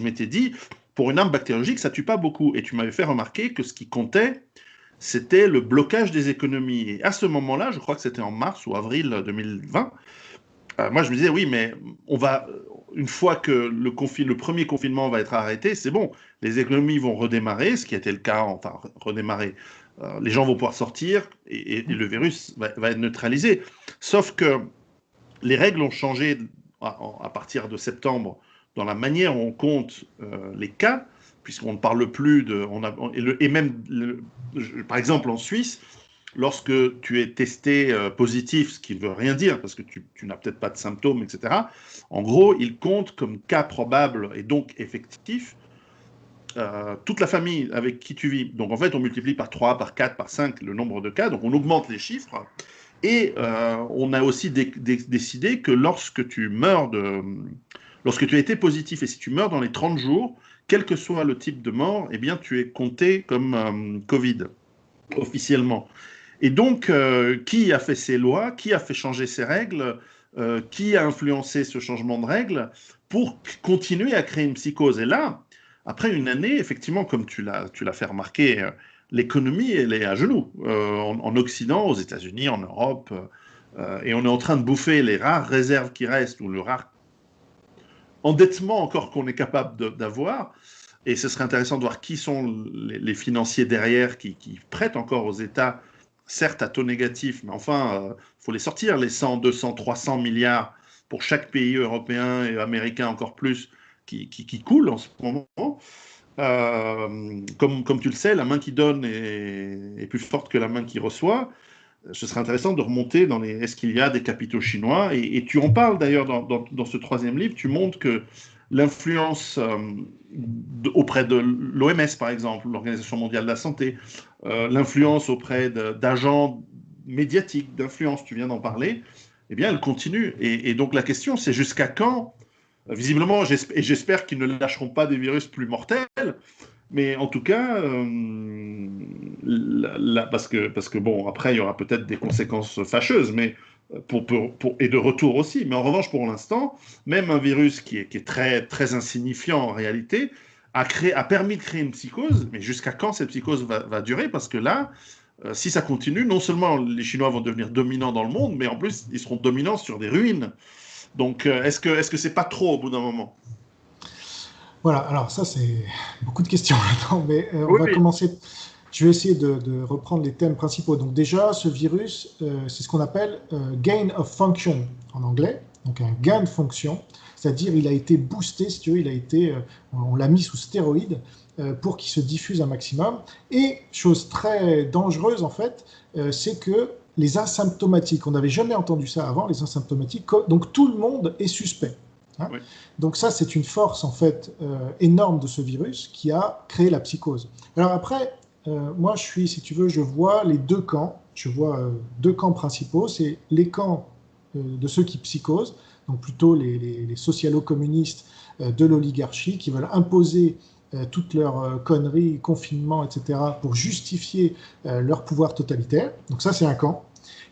m'étais dit, pour une arme bactériologique, ça ne tue pas beaucoup. Et tu m'avais fait remarquer que ce qui comptait, c'était le blocage des économies. Et à ce moment-là, je crois que c'était en mars ou avril 2020, moi je me disais, oui, mais une fois que le premier confinement va être arrêté, c'est bon, les économies vont redémarrer, ce qui a été le cas, enfin redémarrer, les gens vont pouvoir sortir et le virus va être neutralisé. Sauf que les règles ont changé à partir de septembre dans la manière où on compte les cas, puisqu'on ne parle plus de... par exemple en Suisse, lorsque tu es testé positif, ce qui ne veut rien dire, parce que tu n'as peut-être pas de symptômes, etc., en gros, ils comptent comme cas probable et donc effectif toute la famille avec qui tu vis. Donc en fait, on multiplie par 3, par 4, par 5 le nombre de cas, donc on augmente les chiffres. Et on a aussi décidé que lorsque tu meurs lorsque tu as été positif et si tu meurs dans les 30 jours, quel que soit le type de mort, eh bien, tu es compté comme Covid, officiellement. Et donc, qui a fait ces lois? Qui a fait changer ces règles? Qui a influencé ce changement de règles pour continuer à créer une psychose? Et là, après une année, effectivement, comme tu l'as fait remarquer, l'économie, elle est à genoux. En Occident, aux États-Unis, en Europe, et on est en train de bouffer les rares réserves qui restent, ou le rare endettement encore qu'on est capable d'avoir. Et ce serait intéressant de voir qui sont les financiers derrière qui prêtent encore aux États, certes à taux négatif, mais enfin, il faut les sortir, les 100, 200, 300 milliards pour chaque pays européen et américain encore plus qui coulent en ce moment. Comme tu le sais, la main qui donne est plus forte que la main qui reçoit. Ce serait intéressant de remonter dans les. Est-ce qu'il y a des capitaux chinois et tu en parles d'ailleurs dans ce troisième livre. Tu montres que l'influence auprès de l'OMS, par exemple, l'Organisation mondiale de la santé, l'influence auprès d'agents médiatiques, d'influence, tu viens d'en parler, eh bien, elle continue. Et donc la question, c'est jusqu'à quand. Visiblement, j'espère qu'ils ne lâcheront pas des virus plus mortels. Mais en tout cas, parce que bon, après, il y aura peut-être des conséquences fâcheuses, mais et de retour aussi. Mais en revanche, pour l'instant, même un virus qui est très, très insignifiant en réalité, a permis de créer une psychose. Mais jusqu'à quand cette psychose va durer? Parce que là, si ça continue, non seulement les Chinois vont devenir dominants dans le monde, mais en plus, ils seront dominants sur des ruines. Donc, est-ce que c'est pas trop au bout d'un moment? Voilà, alors ça c'est beaucoup de questions là-dedans, mais on Oui, va oui. commencer. Je vais essayer de reprendre les thèmes principaux. Donc déjà, ce virus, c'est ce qu'on appelle gain of function en anglais, donc un gain de fonction, c'est-à-dire il a été boosté, si tu veux, on l'a mis sous stéroïde pour qu'il se diffuse un maximum. Et chose très dangereuse en fait, c'est que les asymptomatiques, on n'avait jamais entendu ça avant, les asymptomatiques, donc tout le monde est suspect. Hein. Oui. Donc ça, c'est une force en fait énorme de ce virus qui a créé la psychose. Alors après, moi, si tu veux, je vois les deux camps. Je vois deux camps principaux. C'est les camps de ceux qui psychosent, donc plutôt les socialo-communistes de l'oligarchie qui veulent imposer toutes leurs conneries, confinement, etc., pour justifier leur pouvoir totalitaire. Donc ça, c'est un camp.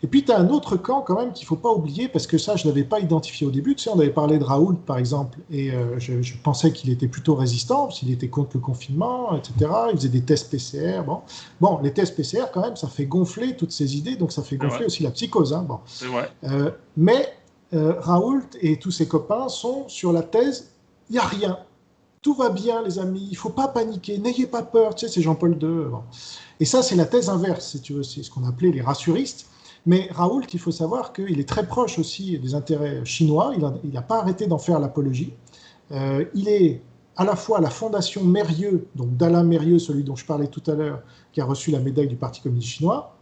Et puis, tu as un autre camp quand même qu'il ne faut pas oublier, parce que ça, je ne l'avais pas identifié au début. Tu sais, on avait parlé de Raoult, par exemple, et je pensais qu'il était plutôt résistant, parce qu'il était contre le confinement, etc. Il faisait des tests PCR. Bon, les tests PCR, quand même, ça fait gonfler toutes ces idées, donc ça fait C'est vrai. gonfler aussi la psychose. Hein, bon. C'est vrai. Mais Raoult et tous ses copains sont sur la thèse, il n'y a rien. Tout va bien, les amis, il ne faut pas paniquer, n'ayez pas peur. Tu sais, c'est Jean-Paul II. Bon. Et ça, c'est la thèse inverse, si tu veux, c'est ce qu'on appelait les rassuristes. Mais Raoult, il faut savoir qu'il est très proche aussi des intérêts chinois. Il n'a pas arrêté d'en faire l'apologie. Il est à la fois à la fondation Mérieux, donc d'Alain Mérieux, celui dont je parlais tout à l'heure, qui a reçu la médaille du Parti communiste chinois,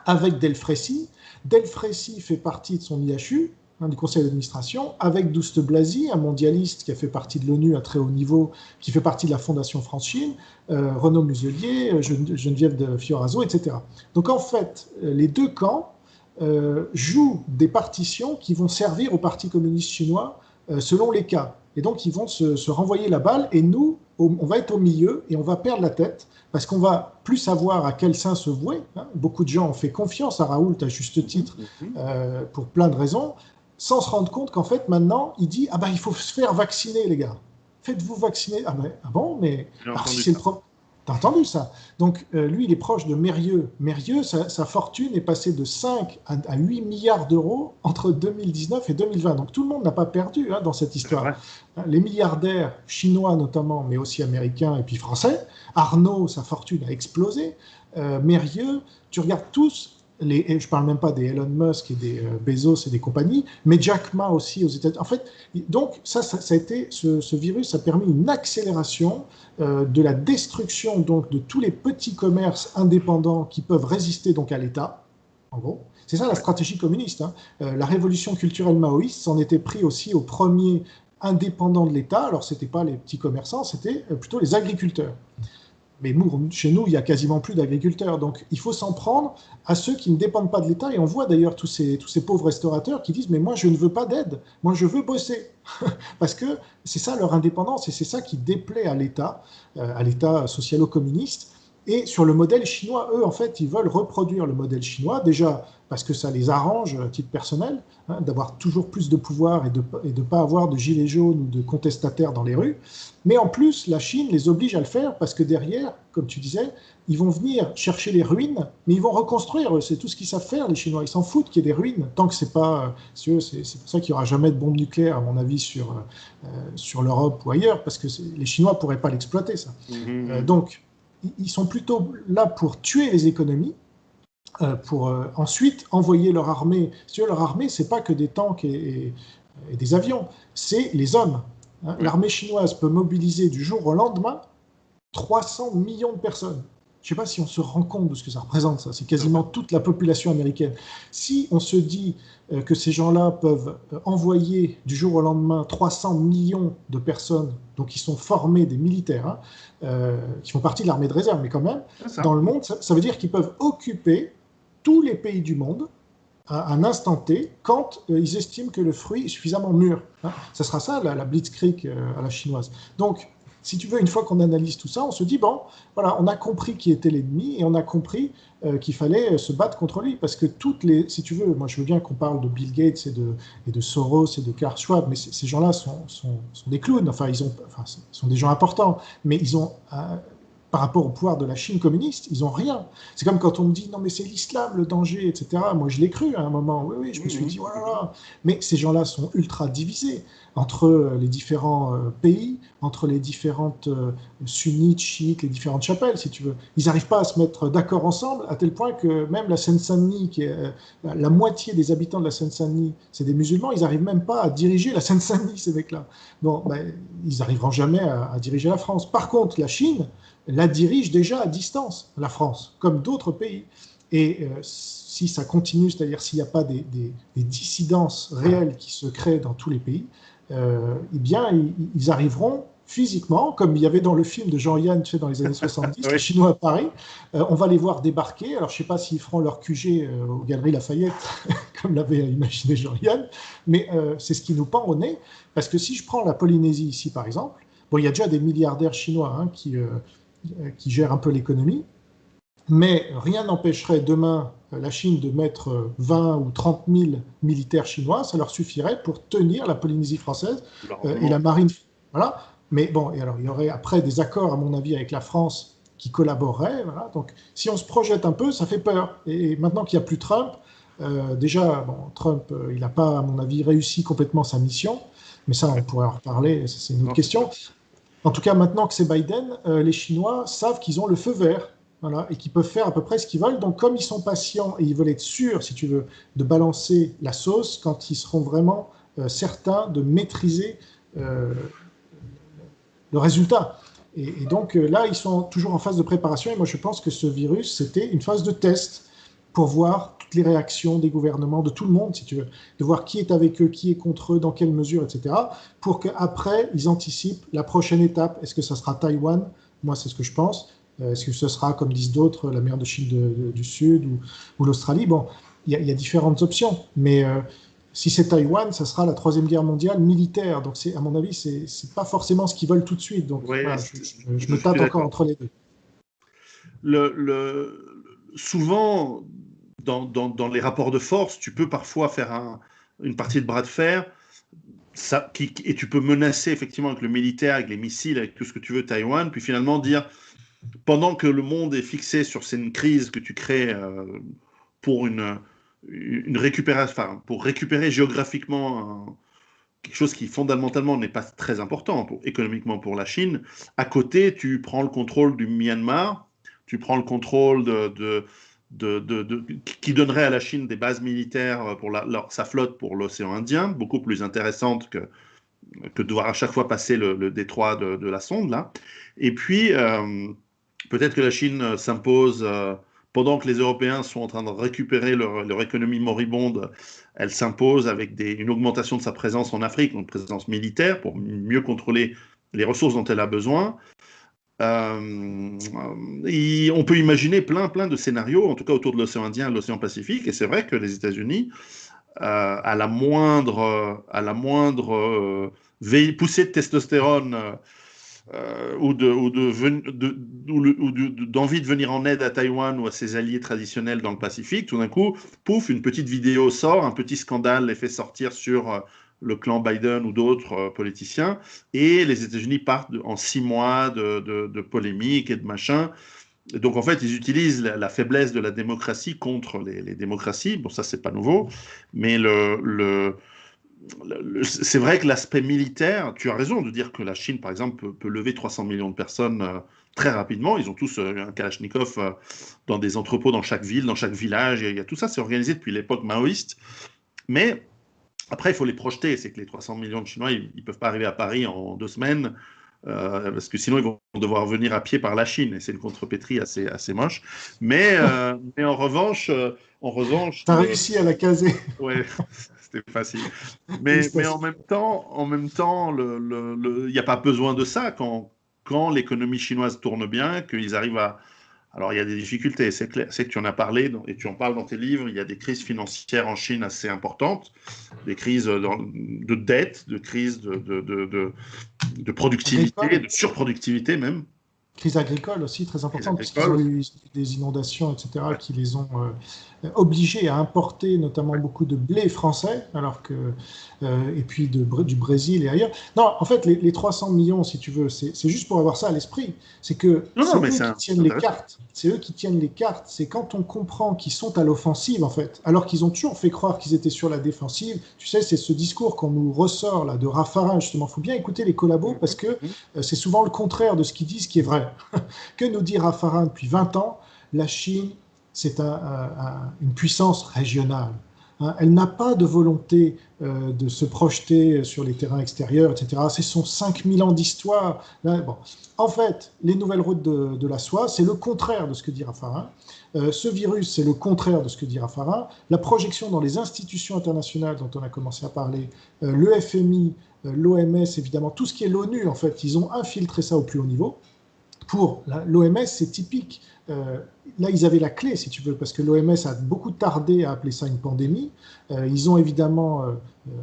avec Delfrécy. Delfrécy fait partie de son IHU, du conseil d'administration, avec Douste Blazy, un mondialiste qui a fait partie de l'ONU à très haut niveau, qui fait partie de la Fondation France-Chine, Renaud Muselier, Geneviève de Fioraso, etc. Donc en fait, les deux camps jouent des partitions qui vont servir au Parti communiste chinois selon les cas. Et donc, ils vont se renvoyer la balle et nous, on va être au milieu et on va perdre la tête parce qu'on va plus savoir à quel sein se vouer. Hein. Beaucoup de gens ont fait confiance à Raoult à juste titre pour plein de raisons, sans se rendre compte qu'en fait, maintenant, il dit « Ah ben, il faut se faire vacciner, les gars. Faites-vous vacciner. » Ah, ben, ah bon, mais alors si c'est le problème. T'as entendu ça? Donc, lui, il est proche de Mérieux. Mérieux, sa fortune est passée de 5 à 8 milliards d'euros entre 2019 et 2020. Donc, tout le monde n'a pas perdu dans cette histoire. Les milliardaires chinois notamment, mais aussi américains et puis français. Arnault, sa fortune a explosé. Mérieux, tu regardes tous, je ne parle même pas des Elon Musk et des Bezos et des compagnies, mais Jack Ma aussi aux États-Unis. En fait, donc ça a été, ce virus a permis une accélération de la destruction donc de tous les petits commerces indépendants qui peuvent résister donc à l'État. En gros, c'est ça la stratégie communiste. Hein. La révolution culturelle maoïste s'en était pris aussi aux premiers indépendants de l'État. Alors c'était pas les petits commerçants, c'était plutôt les agriculteurs. Mais chez nous, il n'y a quasiment plus d'agriculteurs. Donc, il faut s'en prendre à ceux qui ne dépendent pas de l'État. Et on voit d'ailleurs tous ces pauvres restaurateurs qui disent, mais moi, je ne veux pas d'aide. Moi, je veux bosser. Parce que c'est ça leur indépendance et c'est ça qui déplaît à l'État socialo-communiste. Et sur le modèle chinois, eux, en fait, ils veulent reproduire le modèle chinois, déjà parce que ça les arrange à titre personnel, hein, d'avoir toujours plus de pouvoir et de ne pas avoir de gilets jaunes ou de contestataires dans les rues. Mais en plus, la Chine les oblige à le faire parce que derrière, comme tu disais, ils vont venir chercher les ruines, mais ils vont reconstruire. C'est tout ce qu'ils savent faire, les Chinois. Ils s'en foutent qu'il y ait des ruines, tant que c'est pas. C'est pour ça qu'il n'y aura jamais de bombe nucléaire, à mon avis, sur l'Europe ou ailleurs, parce que les Chinois ne pourraient pas l'exploiter, ça. Donc, ils sont plutôt là pour tuer les économies, pour ensuite envoyer leur armée. Leur armée, c'est pas que des tanks et des avions, c'est les hommes. Hein. L'armée chinoise peut mobiliser du jour au lendemain 300 millions de personnes. Je ne sais pas si on se rend compte de ce que ça représente, ça. C'est quasiment toute la population américaine. Si on se dit que ces gens-là peuvent envoyer du jour au lendemain 300 millions de personnes, donc qui sont formés des militaires, hein, qui font partie de l'armée de réserve, mais quand même, dans le monde, ça veut dire qu'ils peuvent occuper tous les pays du monde à un instant T, quand ils estiment que le fruit est suffisamment mûr. Hein. Ça sera ça, la blitzkrieg à la chinoise. Donc, si tu veux, une fois qu'on analyse tout ça, on se dit, bon, voilà, on a compris qui était l'ennemi et on a compris qu'il fallait se battre contre lui. Parce que si tu veux, moi je veux bien qu'on parle de Bill Gates et de Soros et de Klaus Schwab, mais ces gens-là sont des clowns, enfin, sont des gens importants, mais ils ont, par rapport au pouvoir de la Chine communiste, ils n'ont rien. C'est comme quand on me dit, non mais c'est l'islam le danger, etc. Moi je l'ai cru à un moment, oui, je me suis dit, voilà. Mais ces gens-là sont ultra divisés entre les différents pays, entre les différentes sunnites, chiites, les différentes chapelles, si tu veux. Ils n'arrivent pas à se mettre d'accord ensemble, à tel point que même la Seine-Saint-Denis, qui est la moitié des habitants de la Seine-Saint-Denis, c'est des musulmans, ils n'arrivent même pas à diriger la Seine-Saint-Denis, ces mecs-là. Bon, ils n'arriveront jamais à diriger la France. Par contre, la Chine la dirige déjà à distance, la France, comme d'autres pays. Et si ça continue, c'est-à-dire s'il n'y a pas des dissidences réelles qui se créent dans tous les pays, eh bien, ils arriveront physiquement, comme il y avait dans le film de Jean-Yann, tu sais, dans les années 70, les Chinois à Paris, on va les voir débarquer. Alors, je ne sais pas s'ils feront leur QG aux Galeries Lafayette, comme l'avait imaginé Jean-Yann, mais c'est ce qui nous pend au nez, parce que si je prends la Polynésie ici, par exemple, bon, il y a déjà des milliardaires chinois hein, qui gèrent un peu l'économie, mais rien n'empêcherait demain la Chine de mettre 20 ou 30 000 militaires chinois, ça leur suffirait pour tenir la Polynésie française et la marine. Voilà. Mais bon, et alors il y aurait après des accords, à mon avis, avec la France qui collaboreraient. Voilà. Donc si on se projette un peu, ça fait peur. Et maintenant qu'il n'y a plus Trump, déjà, bon, Trump, il n'a pas, à mon avis, réussi complètement sa mission, mais ça, on pourrait en reparler, c'est une autre question. En tout cas, maintenant que c'est Biden, les Chinois savent qu'ils ont le feu vert. Voilà, et qu'ils peuvent faire à peu près ce qu'ils veulent. Donc, comme ils sont patients et ils veulent être sûrs, si tu veux, de balancer la sauce quand ils seront vraiment certains de maîtriser le résultat. Et donc, là, ils sont toujours en phase de préparation. Et moi, je pense que ce virus, c'était une phase de test pour voir toutes les réactions des gouvernements, de tout le monde, si tu veux, de voir qui est avec eux, qui est contre eux, dans quelle mesure, etc., pour qu'après, ils anticipent la prochaine étape. Est-ce que ça sera Taïwan? Moi, c'est ce que je pense. Est-ce que ce sera, comme disent d'autres, la mer de Chine du Sud ou l'Australie? Bon, il y a différentes options, mais si c'est Taïwan, ça sera la Troisième Guerre mondiale militaire. Donc, à mon avis, c'est pas forcément ce qu'ils veulent tout de suite. Donc, voilà, je me tâte encore entre les deux. Souvent, dans les rapports de force, tu peux parfois faire une partie de bras de fer, et tu peux menacer effectivement avec le militaire, avec les missiles, avec tout ce que tu veux, Taïwan, puis finalement dire, pendant que le monde est fixé sur cette crise que tu crées pour pour récupérer géographiquement quelque chose qui fondamentalement n'est pas très important économiquement pour la Chine, à côté, tu prends le contrôle du Myanmar, tu prends le contrôle qui donnerait à la Chine des bases militaires pour sa flotte pour l'océan Indien, beaucoup plus intéressante que de devoir à chaque fois passer le détroit de la sonde, là. Et puis, peut-être que la Chine s'impose, pendant que les Européens sont en train de récupérer leur économie moribonde, elle s'impose avec une augmentation de sa présence en Afrique, une présence militaire, pour mieux contrôler les ressources dont elle a besoin. On peut imaginer plein de scénarios, en tout cas autour de l'océan Indien et de l'océan Pacifique, et c'est vrai que les États-Unis, à la moindre poussée de testostérone d'envie de venir en aide à Taïwan ou à ses alliés traditionnels dans le Pacifique, tout d'un coup, pouf, une petite vidéo sort, un petit scandale les fait sortir sur le clan Biden ou d'autres politiciens, et les États-Unis partent en 6 mois de polémiques et de machins. Donc en fait, ils utilisent la faiblesse de la démocratie contre les démocraties. Bon, ça, c'est pas nouveau, mais c'est vrai que l'aspect militaire, tu as raison de dire que la Chine, par exemple, peut lever 300 millions de personnes très rapidement. Ils ont tous un Kalachnikov dans des entrepôts dans chaque ville, dans chaque village. Il y a tout ça, c'est organisé depuis l'époque maoïste. Mais après, il faut les projeter. C'est que les 300 millions de Chinois, ils ne peuvent pas arriver à Paris en 2 semaines. Parce que sinon, ils vont devoir venir à pied par la Chine. Et c'est une contrepétrie assez moche. Mais en revanche... Tu as réussi à la caser. Ouais, c'était facile. Mais en même temps, il n'y a pas besoin de ça quand l'économie chinoise tourne bien, qu'ils arrivent à... Alors, il y a des difficultés, c'est clair. C'est que tu en as parlé et tu en parles dans tes livres. Il y a des crises financières en Chine assez importantes, des crises de dette, de crises de productivité, Agricole. de surproductivité même. Crise agricole aussi très Crise importante, parce qu'ils agricole. ont eu des inondations, etc., Ouais. qui les ont obligés à importer notamment beaucoup de blé français, et puis du Brésil et ailleurs. Non, en fait, les 300 millions, si tu veux, c'est juste pour avoir ça à l'esprit. C'est que Non, c'est mais eux c'est qui tiennent les intéressant. cartes. C'est eux qui tiennent les cartes. C'est quand on comprend qu'ils sont à l'offensive, en fait, alors qu'ils ont toujours fait croire qu'ils étaient sur la défensive. Tu sais, c'est ce discours qu'on nous ressort là de Raffarin, justement. Il faut bien écouter les collabos parce que c'est souvent le contraire de ce qu'ils disent qui est vrai. Que nous dit Raffarin depuis 20 ans? La Chine, c'est une puissance régionale. Hein. Elle n'a pas de volonté de se projeter sur les terrains extérieurs, etc. C'est son 5000 ans d'histoire. Bon. En fait, les nouvelles routes de la soie, c'est le contraire de ce que dit Raffarin. Ce virus, c'est le contraire de ce que dit Raffarin. La projection dans les institutions internationales dont on a commencé à parler, le FMI, l'OMS, évidemment, tout ce qui est l'ONU, en fait, ils ont infiltré ça au plus haut niveau. Pour l'OMS, c'est typique. Là, ils avaient la clé, si tu veux, parce que l'OMS a beaucoup tardé à appeler ça une pandémie. Ils ont évidemment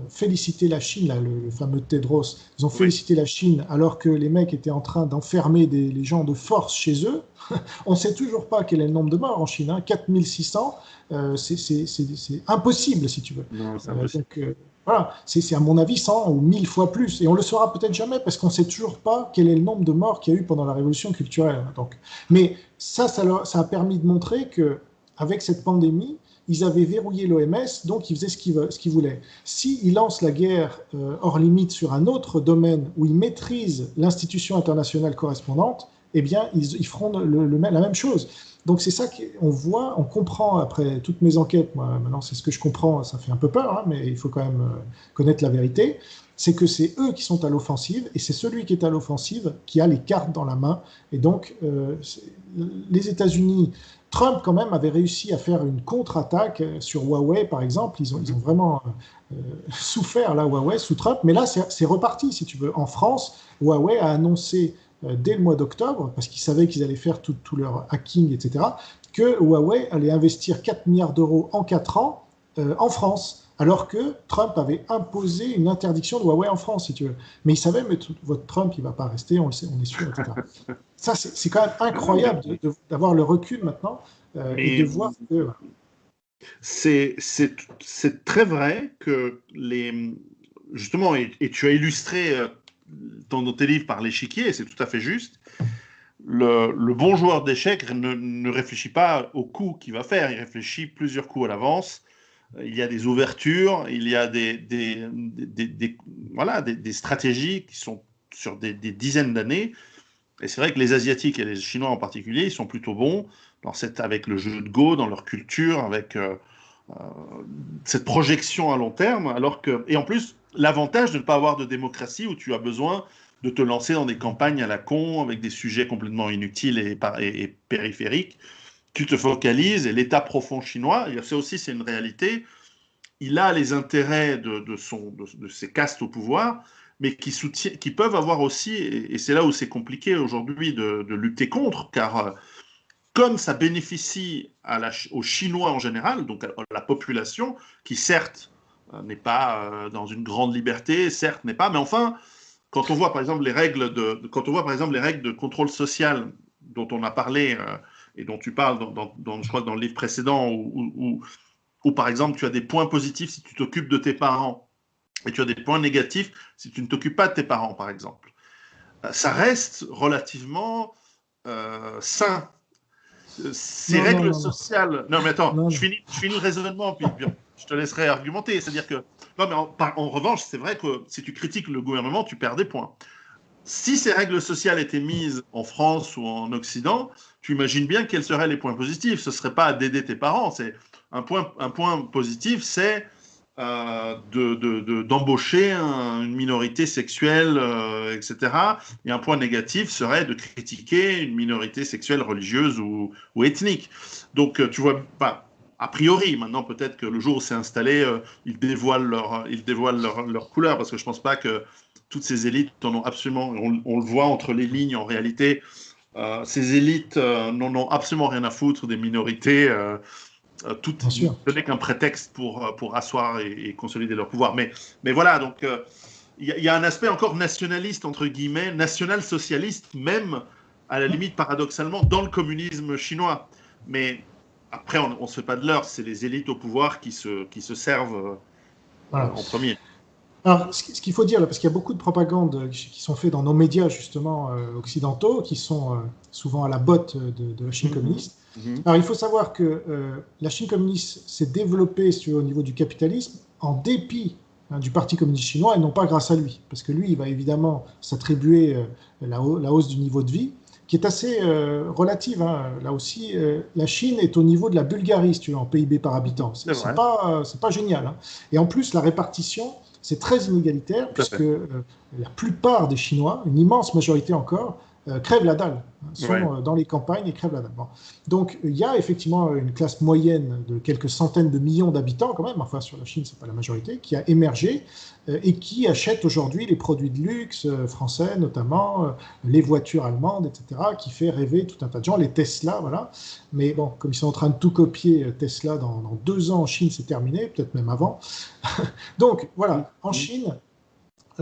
félicité la Chine, là, le fameux Tedros. Ils ont Oui. félicité la Chine alors que les mecs étaient en train d'enfermer les gens de force chez eux. On ne sait toujours pas quel est le nombre de morts en Chine, hein, 4600. C'est impossible, si tu veux. Non, c'est impossible. Voilà, c'est à mon avis 100 ou 1000 fois plus. Et on le saura peut-être jamais parce qu'on ne sait toujours pas quel est le nombre de morts qu'il y a eu pendant la révolution culturelle. Donc. Mais ça a permis de montrer qu'avec cette pandémie, ils avaient verrouillé l'OMS, donc ils faisaient ce qu'ils voulaient. S'ils lancent la guerre hors limite sur un autre domaine où ils maîtrisent l'institution internationale correspondante, eh bien, ils feront la même chose. Donc c'est ça qu'on voit, on comprend après toutes mes enquêtes, moi maintenant c'est ce que je comprends, ça fait un peu peur, hein, mais il faut quand même connaître la vérité, c'est que c'est eux qui sont à l'offensive, et c'est celui qui est à l'offensive qui a les cartes dans la main. Et donc les États-Unis, Trump quand même avait réussi à faire une contre-attaque sur Huawei par exemple, ils ont vraiment souffert là Huawei sous Trump, mais là c'est reparti si tu veux. En France, Huawei a annoncé dès le mois d'octobre, parce qu'ils savaient qu'ils allaient faire tout leur hacking, etc., que Huawei allait investir 4 milliards d'euros en 4 ans en France, alors que Trump avait imposé une interdiction de Huawei en France, si tu veux. Mais ils savaient, mais votre Trump, il ne va pas rester, on le sait, on est sûr, etc. Ça, c'est quand même incroyable d'avoir le recul maintenant et de Mais voir que... c'est très vrai que justement, et tu as illustré dans tes livres par l'échiquier, et c'est tout à fait juste, le bon joueur d'échecs ne réfléchit pas au coup qu'il va faire, il réfléchit plusieurs coups à l'avance. Il y a des ouvertures, il y a voilà, des stratégies qui sont sur des dizaines d'années. Et c'est vrai que les Asiatiques et les Chinois en particulier, ils sont plutôt bons avec le jeu de Go, dans leur culture, avec euh, cette projection à long terme. Et en plus, l'avantage de ne pas avoir de démocratie où tu as besoin de te lancer dans des campagnes à la con, avec des sujets complètement inutiles et périphériques. Tu te focalises, et l'État profond chinois, ça aussi c'est une réalité, il a les intérêts de ses castes au pouvoir, mais qui peuvent avoir aussi, et c'est là où c'est compliqué aujourd'hui de lutter contre, car comme ça bénéficie aux Chinois en général, donc à la population, qui certes n'est pas dans une grande liberté, certes n'est pas, mais enfin, quand on voit par exemple les règles de contrôle social dont on a parlé et dont tu parles je crois que dans le livre précédent, où par exemple tu as des points positifs si tu t'occupes de tes parents et tu as des points négatifs si tu ne t'occupes pas de tes parents, par exemple. Ça reste relativement sain. Ces Non, non, règles non, non. sociales. Non, mais attends, Non, je non. finis, je finis le raisonnement, puis je te laisserai argumenter. C'est-à-dire que. Non, mais en revanche, c'est vrai que si tu critiques le gouvernement, tu perds des points. Si ces règles sociales étaient mises en France ou en Occident, tu imagines bien quels seraient les points positifs. Ce ne serait pas d'aider tes parents. C'est un point positif, c'est d'embaucher une minorité sexuelle, etc. Et un point négatif serait de critiquer une minorité sexuelle, religieuse ou ethnique. Donc, tu vois, pas. A priori, maintenant peut-être que le jour où c'est installé, ils dévoilent leur couleur, parce que je ne pense pas que toutes ces élites en ont absolument, on le voit entre les lignes en réalité, ces élites n'en ont absolument rien à foutre des minorités, tout Bien sûr. ce n'est qu'un prétexte pour asseoir et consolider leur pouvoir. Mais voilà, donc y a un aspect encore nationaliste, entre guillemets, national-socialiste, même à la limite paradoxalement, dans le communisme chinois. Mais après, on ne se fait pas de leurre, c'est les élites au pouvoir qui se servent Voilà. en premier. Alors, ce qu'il faut dire, là, parce qu'il y a beaucoup de propagande qui sont faites dans nos médias, justement, occidentaux, qui sont souvent à la botte de la Chine communiste. Alors, il faut savoir que la Chine communiste s'est développée, si tu veux, au niveau du capitalisme, en dépit du Parti communiste chinois, et non pas grâce à lui. Parce que lui, il va évidemment s'attribuer la hausse du niveau de vie, qui est assez relative. Là aussi, la Chine est au niveau de la Bulgarie, si tu veux, en PIB par habitant. C'est vrai. C'est pas génial. Hein. Et en plus, la répartition, c'est très inégalitaire, puisque la plupart des Chinois, une immense majorité encore, crèvent la dalle, sont dans les campagnes et crèvent la dalle. Bon. Donc il y a effectivement une classe moyenne de quelques centaines de millions d'habitants quand même, enfin sur la Chine c'est pas la majorité, qui a émergé et qui achète aujourd'hui les produits de luxe français notamment, les voitures allemandes, etc., qui fait rêver tout un tas de gens, les Tesla, voilà. Mais bon, comme ils sont en train de tout copier Tesla dans 2 ans en Chine, c'est terminé, peut-être même avant. Donc voilà, en Chine,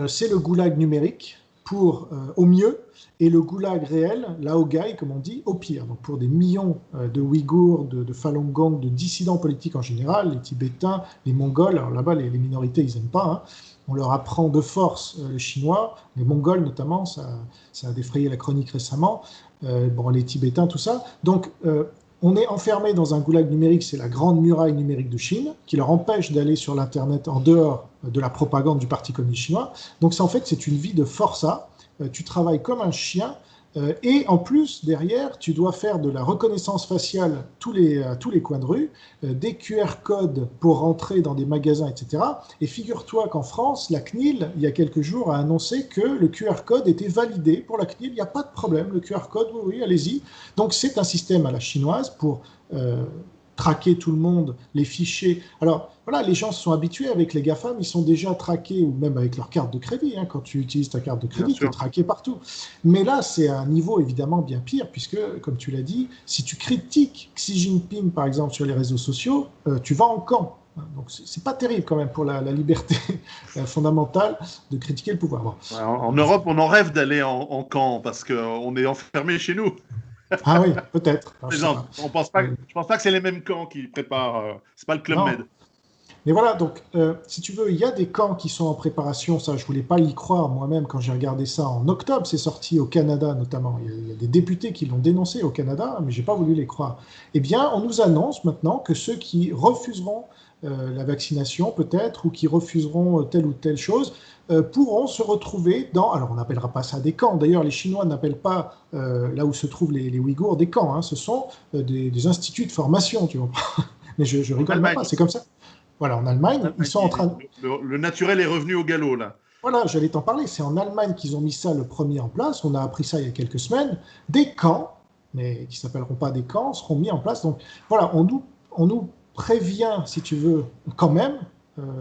c'est le goulag numérique pour au mieux et le goulag réel, laogai comme on dit, au pire. Donc pour des millions de Ouïghours, de Falun Gong, de dissidents politiques en général, les Tibétains, les Mongols, alors là-bas les minorités ils n'aiment pas, hein. On leur apprend de force le chinois, les Mongols notamment, ça a défrayé la chronique récemment, bon, les Tibétains, tout ça. Donc on est enfermé dans un goulag numérique, c'est la grande muraille numérique de Chine, qui leur empêche d'aller sur l'Internet en dehors de la propagande du Parti communiste chinois. Donc en fait, c'est une vie de forçat. Tu travailles comme un chien, et en plus, derrière, tu dois faire de la reconnaissance faciale à tous les coins de rue, des QR codes pour rentrer dans des magasins, etc. Et figure-toi qu'en France, la CNIL, il y a quelques jours, a annoncé que le QR code était validé pour la CNIL. Il n'y a pas de problème, le QR code, oui, allez-y. Donc c'est un système à la chinoise pour traquer tout le monde, les fichiers. Alors voilà, les gens se sont habitués avec les GAFAM, ils sont déjà traqués, ou même avec leur carte de crédit. Hein, quand tu utilises ta carte de crédit, tu es traqué partout. Mais là, c'est à un niveau évidemment bien pire, puisque, comme tu l'as dit, si tu critiques Xi Jinping, par exemple, sur les réseaux sociaux, tu vas en camp. Donc c'est pas terrible quand même pour la liberté fondamentale de critiquer le pouvoir. Bon. En Europe, on en rêve d'aller en camp parce qu'on est enfermé chez nous. Ah oui, peut-être. Je pense pas que c'est les mêmes camps qui préparent. C'est pas le Club Med. Mais voilà, donc, si tu veux, il y a des camps qui sont en préparation. Ça, je voulais pas y croire moi-même quand j'ai regardé ça en octobre. C'est sorti au Canada notamment. Il y a des députés qui l'ont dénoncé au Canada, mais j'ai pas voulu les croire. Eh bien, on nous annonce maintenant que ceux qui refuseront la vaccination, peut-être, ou qui refuseront telle ou telle chose, pourront se retrouver dans. Alors, on n'appellera pas ça des camps. D'ailleurs, les Chinois n'appellent pas là où se trouvent les Ouïghours des camps. Hein. Ce sont des instituts de formation, tu vois. Mais je rigole même pas. C'est comme ça. Voilà, en Allemagne, ils sont en train de... Le naturel est revenu au galop, là. Voilà, j'allais t'en parler. C'est en Allemagne qu'ils ont mis ça le premier en place. On a appris ça il y a quelques semaines. Des camps, mais qui ne s'appelleront pas des camps, seront mis en place. Donc voilà, on nous prévient, si tu veux, quand même,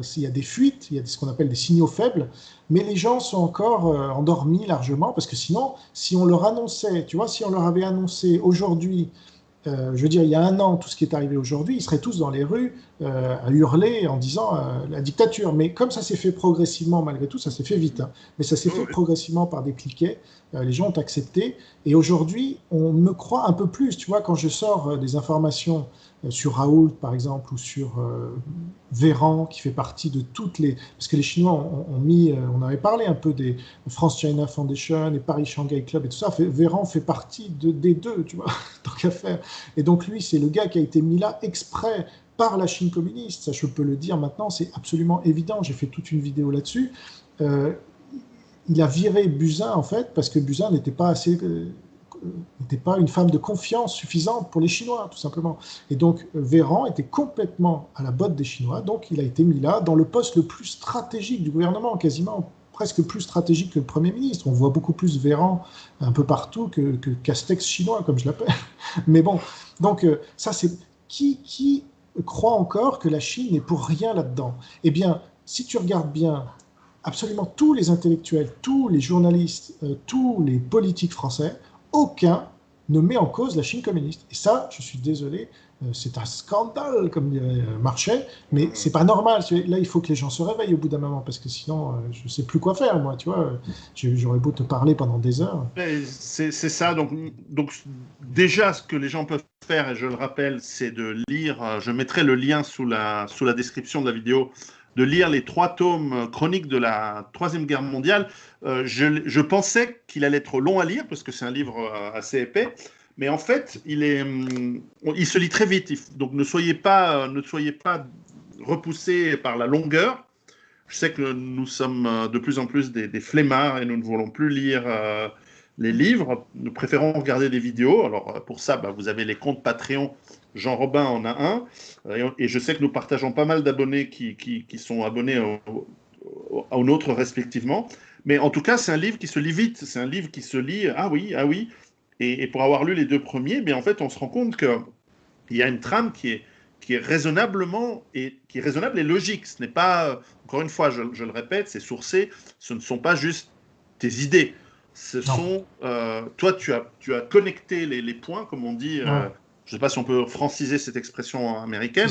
s'il y a des fuites, il y a ce qu'on appelle des signaux faibles, mais les gens sont encore endormis largement, parce que sinon, si on leur annonçait, tu vois, si on leur avait annoncé aujourd'hui, je veux dire, il y a un an, tout ce qui est arrivé aujourd'hui, ils seraient tous dans les rues à hurler en disant la dictature. Mais comme ça s'est fait progressivement, malgré tout, ça s'est fait vite, hein, mais ça s'est fait progressivement par des cliquets, les gens ont accepté. Et aujourd'hui, on me croit un peu plus. Tu vois, quand je sors des informations sur Raoult, par exemple, ou sur Véran, qui fait partie de toutes les... Parce que les Chinois ont mis... on avait parlé un peu des France-China Foundation et Paris-Shanghai Club et tout ça. Véran fait partie des deux, tu vois, tant qu'à faire. Et donc lui, c'est le gars qui a été mis là exprès par la Chine communiste. Ça, je peux le dire maintenant, c'est absolument évident. J'ai fait toute une vidéo là-dessus. Il a viré Buzyn, en fait, parce que Buzyn n'était pas assez... n'était pas une femme de confiance suffisante pour les Chinois, tout simplement. Et donc, Véran était complètement à la botte des Chinois, donc il a été mis là, dans le poste le plus stratégique du gouvernement, quasiment presque plus stratégique que le Premier ministre. On voit beaucoup plus Véran un peu partout que Castex chinois, comme je l'appelle. Mais bon, donc ça c'est... Qui croit encore que la Chine n'est pour rien là-dedans? Eh bien, si tu regardes bien, absolument tous les intellectuels, tous les journalistes, tous les politiques français, aucun ne met en cause la Chine communiste. Et ça, je suis désolé, c'est un scandale, comme dirait Marchais, mais c'est pas normal. Là, il faut que les gens se réveillent au bout d'un moment, parce que sinon, je sais plus quoi faire, moi, tu vois. J'aurais beau te parler pendant des heures. C'est ça. Donc, déjà, ce que les gens peuvent faire, et je le rappelle, c'est de lire, je mettrai le lien sous la description de la vidéo, de lire les 3 tomes chroniques de la Troisième Guerre mondiale. Je pensais qu'il allait être long à lire, parce que c'est un livre assez épais, mais en fait, il se lit très vite. Donc ne soyez pas repoussés par la longueur. Je sais que nous sommes de plus en plus des flemmards et nous ne voulons plus lire les livres. Nous préférons regarder des vidéos. Alors pour ça, vous avez les comptes Patreon. Jean Robin en a un. Et je sais que nous partageons pas mal d'abonnés qui sont abonnés au nôtre respectivement. Mais en tout cas, c'est un livre qui se lit vite. C'est un livre qui se lit, ah oui, ah oui. Et pour avoir lu les 2 premiers, en fait, on se rend compte qu'il y a une trame qui est raisonnable et logique. Ce n'est pas, encore une fois, je le répète, c'est sourcé. Ce ne sont pas juste tes idées. Ce sont, toi, tu as connecté les points, comme on dit. Je ne sais pas si on peut franciser cette expression américaine,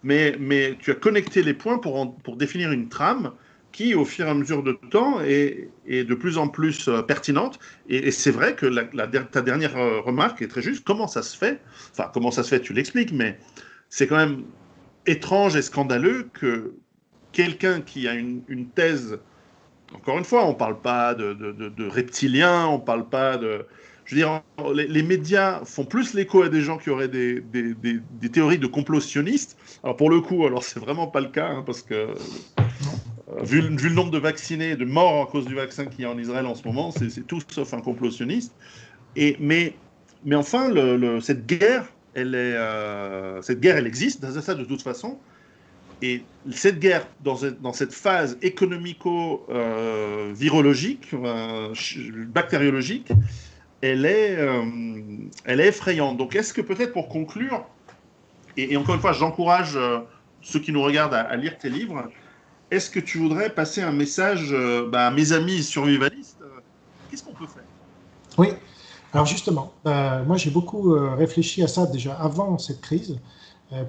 mais tu as connecté les points pour définir une trame qui, au fur et à mesure de temps, est de plus en plus pertinente. Et c'est vrai que ta dernière remarque est très juste. Comment ça se fait? Enfin, comment ça se fait, tu l'expliques, mais c'est quand même étrange et scandaleux que quelqu'un qui a une thèse, encore une fois, on ne parle pas de reptiliens, on ne parle pas de... Je veux dire, les médias font plus l'écho à des gens qui auraient des théories de complotionnistes. Alors pour le coup, c'est vraiment pas le cas, hein, parce que vu le nombre de vaccinés, de morts à cause du vaccin qu'il y a en Israël en ce moment, c'est tout sauf un complottionniste. Mais enfin, cette guerre, elle existe, ça de toute façon. Et cette guerre, dans cette phase économico-virologique, bactériologique, elle est effrayante. Donc, est-ce que peut-être pour conclure, et encore une fois, j'encourage ceux qui nous regardent à lire tes livres, est-ce que tu voudrais passer un message à mes amis survivalistes? Qu'est-ce qu'on peut faire? Oui, alors justement, moi j'ai beaucoup réfléchi à ça déjà avant cette crise,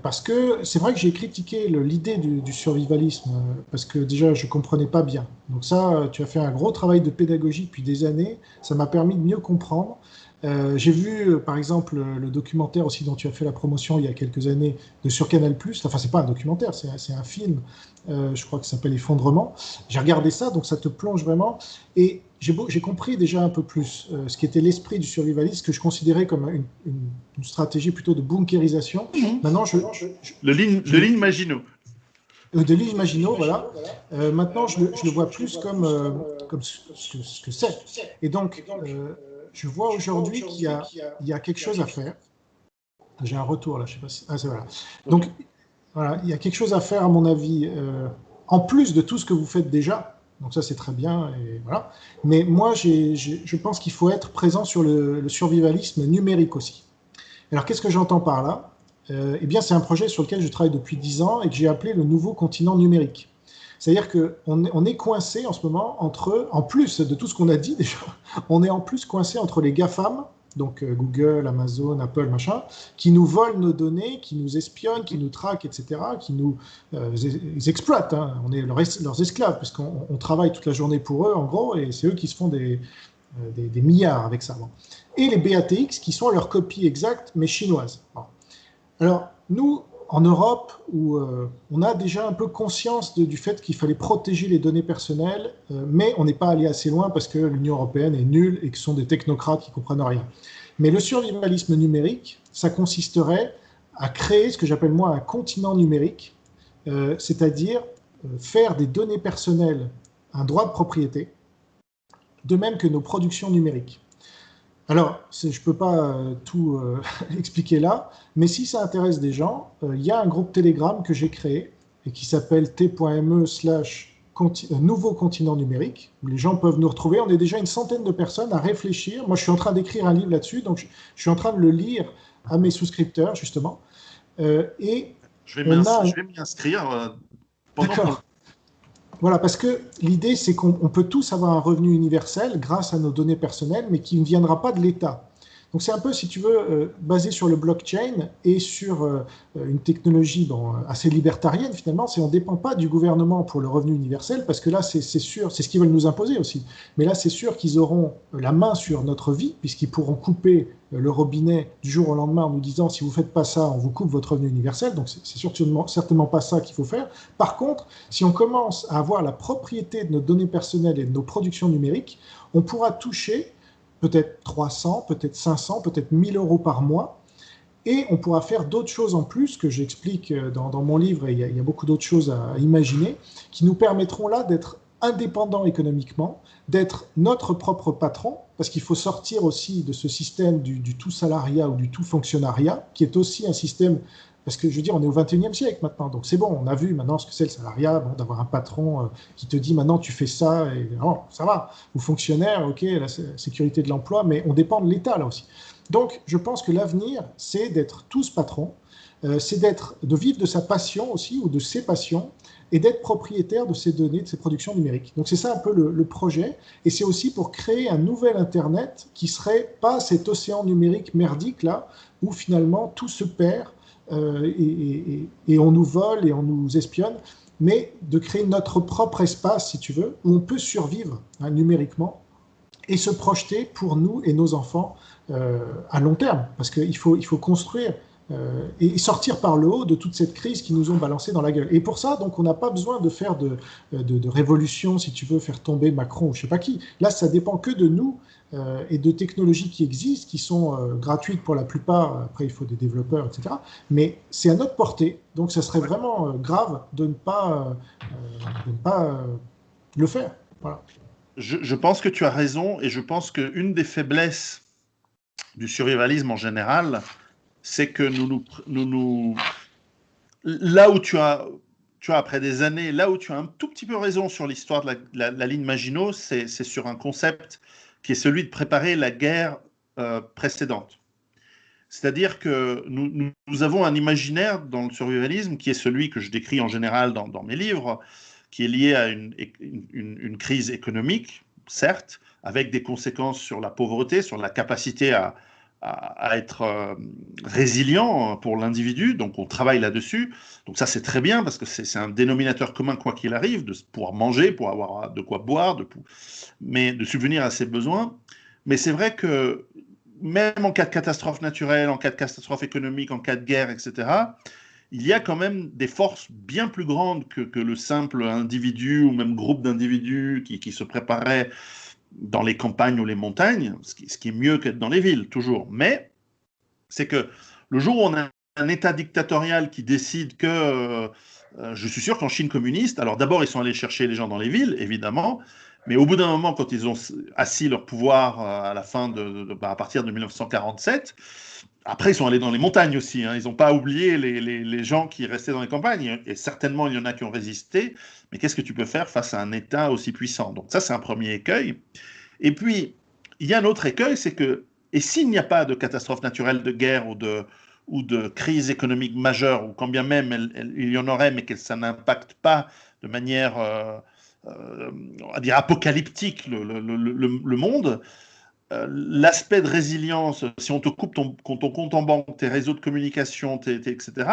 parce que c'est vrai que j'ai critiqué l'idée du survivalisme, parce que déjà je ne comprenais pas bien. Donc ça, tu as fait un gros travail de pédagogie depuis des années, ça m'a permis de mieux comprendre. J'ai vu, par exemple, le documentaire aussi dont tu as fait la promotion il y a quelques années sur Canal+. Enfin, c'est pas un documentaire, c'est un film, je crois que ça s'appelle Effondrement. J'ai regardé ça, donc ça te plonge vraiment. Et j'ai compris déjà un peu plus ce qui était l'esprit du survivalisme, que je considérais comme une stratégie plutôt de bunkérisation. Maintenant, de l'île Maginot. De l'île Maginot, voilà. Maintenant, je le vois plus comme ce que c'est. Et donc, je vois aujourd'hui qu'il y a quelque chose à faire. J'ai un retour là, je sais pas si... Ah, c'est voilà. Donc, voilà, il y a quelque chose à faire, à mon avis, en plus de tout ce que vous faites déjà. Donc ça, c'est très bien, et voilà. Mais moi, je pense qu'il faut être présent sur le survivalisme numérique aussi. Alors, qu'est-ce que j'entends par là? eh bien, c'est un projet sur lequel je travaille depuis 10 ans et que j'ai appelé le nouveau continent numérique. C'est-à-dire qu'on est coincé en ce moment en plus de tout ce qu'on a dit déjà, on est en plus coincé entre les GAFAM, donc Google, Amazon, Apple, machin, qui nous volent nos données, qui nous espionnent, qui nous traquent, etc., qui nous ils exploitent. Hein. On est leurs esclaves, puisqu'on travaille toute la journée pour eux, en gros, et c'est eux qui se font des milliards avec ça. Bon. Et les BATX, qui sont leur copie exacte, mais chinoise. Bon. Alors, nous, en Europe, où on a déjà un peu conscience du fait qu'il fallait protéger les données personnelles, mais on n'est pas allé assez loin parce que l'Union européenne est nulle et que ce sont des technocrates qui ne comprennent rien. Mais le survivalisme numérique, ça consisterait à créer ce que j'appelle moi un continent numérique, c'est-à-dire faire des données personnelles un droit de propriété, de même que nos productions numériques. Alors, je ne peux pas tout expliquer là, mais si ça intéresse des gens, il y a un groupe Telegram que j'ai créé et qui s'appelle t.me/nouveau continent numérique, où les gens peuvent nous retrouver. On est déjà une centaine de personnes à réfléchir. Moi, je suis en train d'écrire un livre là-dessus, donc je suis en train de le lire à mes souscripteurs, justement. Et je vais m'y inscrire pendant qu'on... D'accord. Voilà, parce que l'idée, c'est qu'on peut tous avoir un revenu universel grâce à nos données personnelles, mais qui ne viendra pas de l'État. Donc c'est un peu, si tu veux, basé sur le blockchain et sur une technologie assez libertarienne finalement. On ne dépend pas du gouvernement pour le revenu universel, parce que là, c'est sûr, c'est ce qu'ils veulent nous imposer aussi. Mais là, c'est sûr qu'ils auront la main sur notre vie, puisqu'ils pourront couper le robinet du jour au lendemain en nous disant si vous ne faites pas ça, on vous coupe votre revenu universel. Donc c'est certainement pas ça qu'il faut faire. Par contre, si on commence à avoir la propriété de nos données personnelles et de nos productions numériques, on pourra toucher peut-être 300, peut-être 500, peut-être 1000 euros par mois, et on pourra faire d'autres choses en plus que j'explique dans mon livre, et il y a beaucoup d'autres choses à imaginer, qui nous permettront là d'être indépendants économiquement, d'être notre propre patron, parce qu'il faut sortir aussi de ce système du tout salariat ou du tout fonctionnariat, qui est aussi un système, parce que je veux dire, on est au 21e siècle maintenant, donc c'est bon, on a vu maintenant ce que c'est le salariat, bon, d'avoir un patron qui te dit maintenant tu fais ça, et non, ça va, ou fonctionnaire, ok, la sécurité de l'emploi, mais on dépend de l'État là aussi. Donc je pense que l'avenir, c'est d'être tous patrons, c'est de vivre de sa passion aussi, ou de ses passions, et d'être propriétaire de ces données, de ces productions numériques. Donc c'est ça un peu le projet, et c'est aussi pour créer un nouvel Internet qui serait pas cet océan numérique merdique là, où finalement tout se perd, et on nous vole et on nous espionne, mais de créer notre propre espace, si tu veux, où on peut survivre numériquement et se projeter pour nous et nos enfants à long terme, parce qu'il faut construire et sortir par le haut de toute cette crise qui nous ont balancé dans la gueule. Et pour ça, donc, on n'a pas besoin de faire de révolution, si tu veux, faire tomber Macron ou je ne sais pas qui. Là, ça dépend que de nous et de technologies qui existent, qui sont gratuites pour la plupart. Après, il faut des développeurs, etc. Mais c'est à notre portée. Donc, ça serait vraiment grave de ne pas le faire. Voilà. Je pense que tu as raison, et je pense qu'une des faiblesses du survivalisme en général, c'est que là où tu as, après des années, là où tu as un tout petit peu raison sur l'histoire de la ligne Maginot, c'est sur un concept qui est celui de préparer la guerre précédente. C'est-à-dire que nous avons un imaginaire dans le survivalisme qui est celui que je décris en général dans mes livres, qui est lié à une crise économique, certes, avec des conséquences sur la pauvreté, sur la capacité à être résilient pour l'individu, donc on travaille là-dessus. Donc ça, c'est très bien, parce que c'est un dénominateur commun, quoi qu'il arrive, de pouvoir manger, pour avoir de quoi boire, mais de subvenir à ses besoins. Mais c'est vrai que même en cas de catastrophe naturelle, en cas de catastrophe économique, en cas de guerre, etc., il y a quand même des forces bien plus grandes que le simple individu ou même groupe d'individus qui se prépareraient dans les campagnes ou les montagnes, ce qui est mieux qu'être dans les villes, toujours. Mais c'est que le jour où on a un État dictatorial qui décide que... je suis sûr qu'en Chine communiste, alors d'abord, ils sont allés chercher les gens dans les villes, évidemment, mais au bout d'un moment, quand ils ont assis leur pouvoir à la fin à partir de 1947, après, ils sont allés dans les montagnes aussi. Hein. Ils n'ont pas oublié les gens qui restaient dans les campagnes. Et certainement, il y en a qui ont résisté. Mais qu'est-ce que tu peux faire face à un État aussi puissant? Donc ça, c'est un premier écueil. Et puis, il y a un autre écueil, c'est que, et s'il n'y a pas de catastrophe naturelle, de guerre ou de crise économique majeure, ou quand bien même il y en aurait, mais que ça n'impacte pas de manière, on va dire, apocalyptique le monde, l'aspect de résilience, si on te coupe ton compte en banque, tes réseaux de communication, etc.,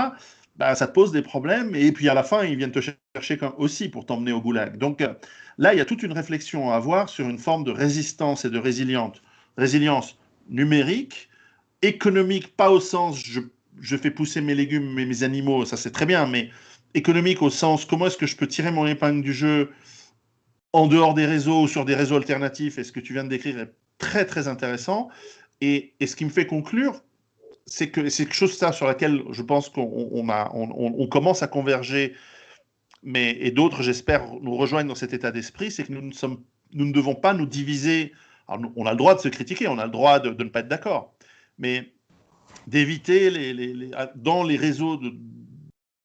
bah, ça te pose des problèmes. Et puis à la fin, ils viennent te chercher aussi pour t'emmener au goulag. Donc là, il y a toute une réflexion à avoir sur une forme de résistance et de résilience numérique, économique, pas au sens je fais pousser mes légumes et mes animaux, ça c'est très bien, mais économique au sens comment est-ce que je peux tirer mon épingle du jeu en dehors des réseaux ou sur des réseaux alternatifs. Et ce que tu viens de décrire est très très intéressant. Et ce qui me fait conclure, c'est que c'est quelque chose ça, sur laquelle je pense qu'on commence à converger, et d'autres, j'espère, nous rejoignent dans cet état d'esprit, c'est que nous ne devons pas nous diviser. Alors, on a le droit de se critiquer, on a le droit de ne pas être d'accord, mais d'éviter dans les réseaux de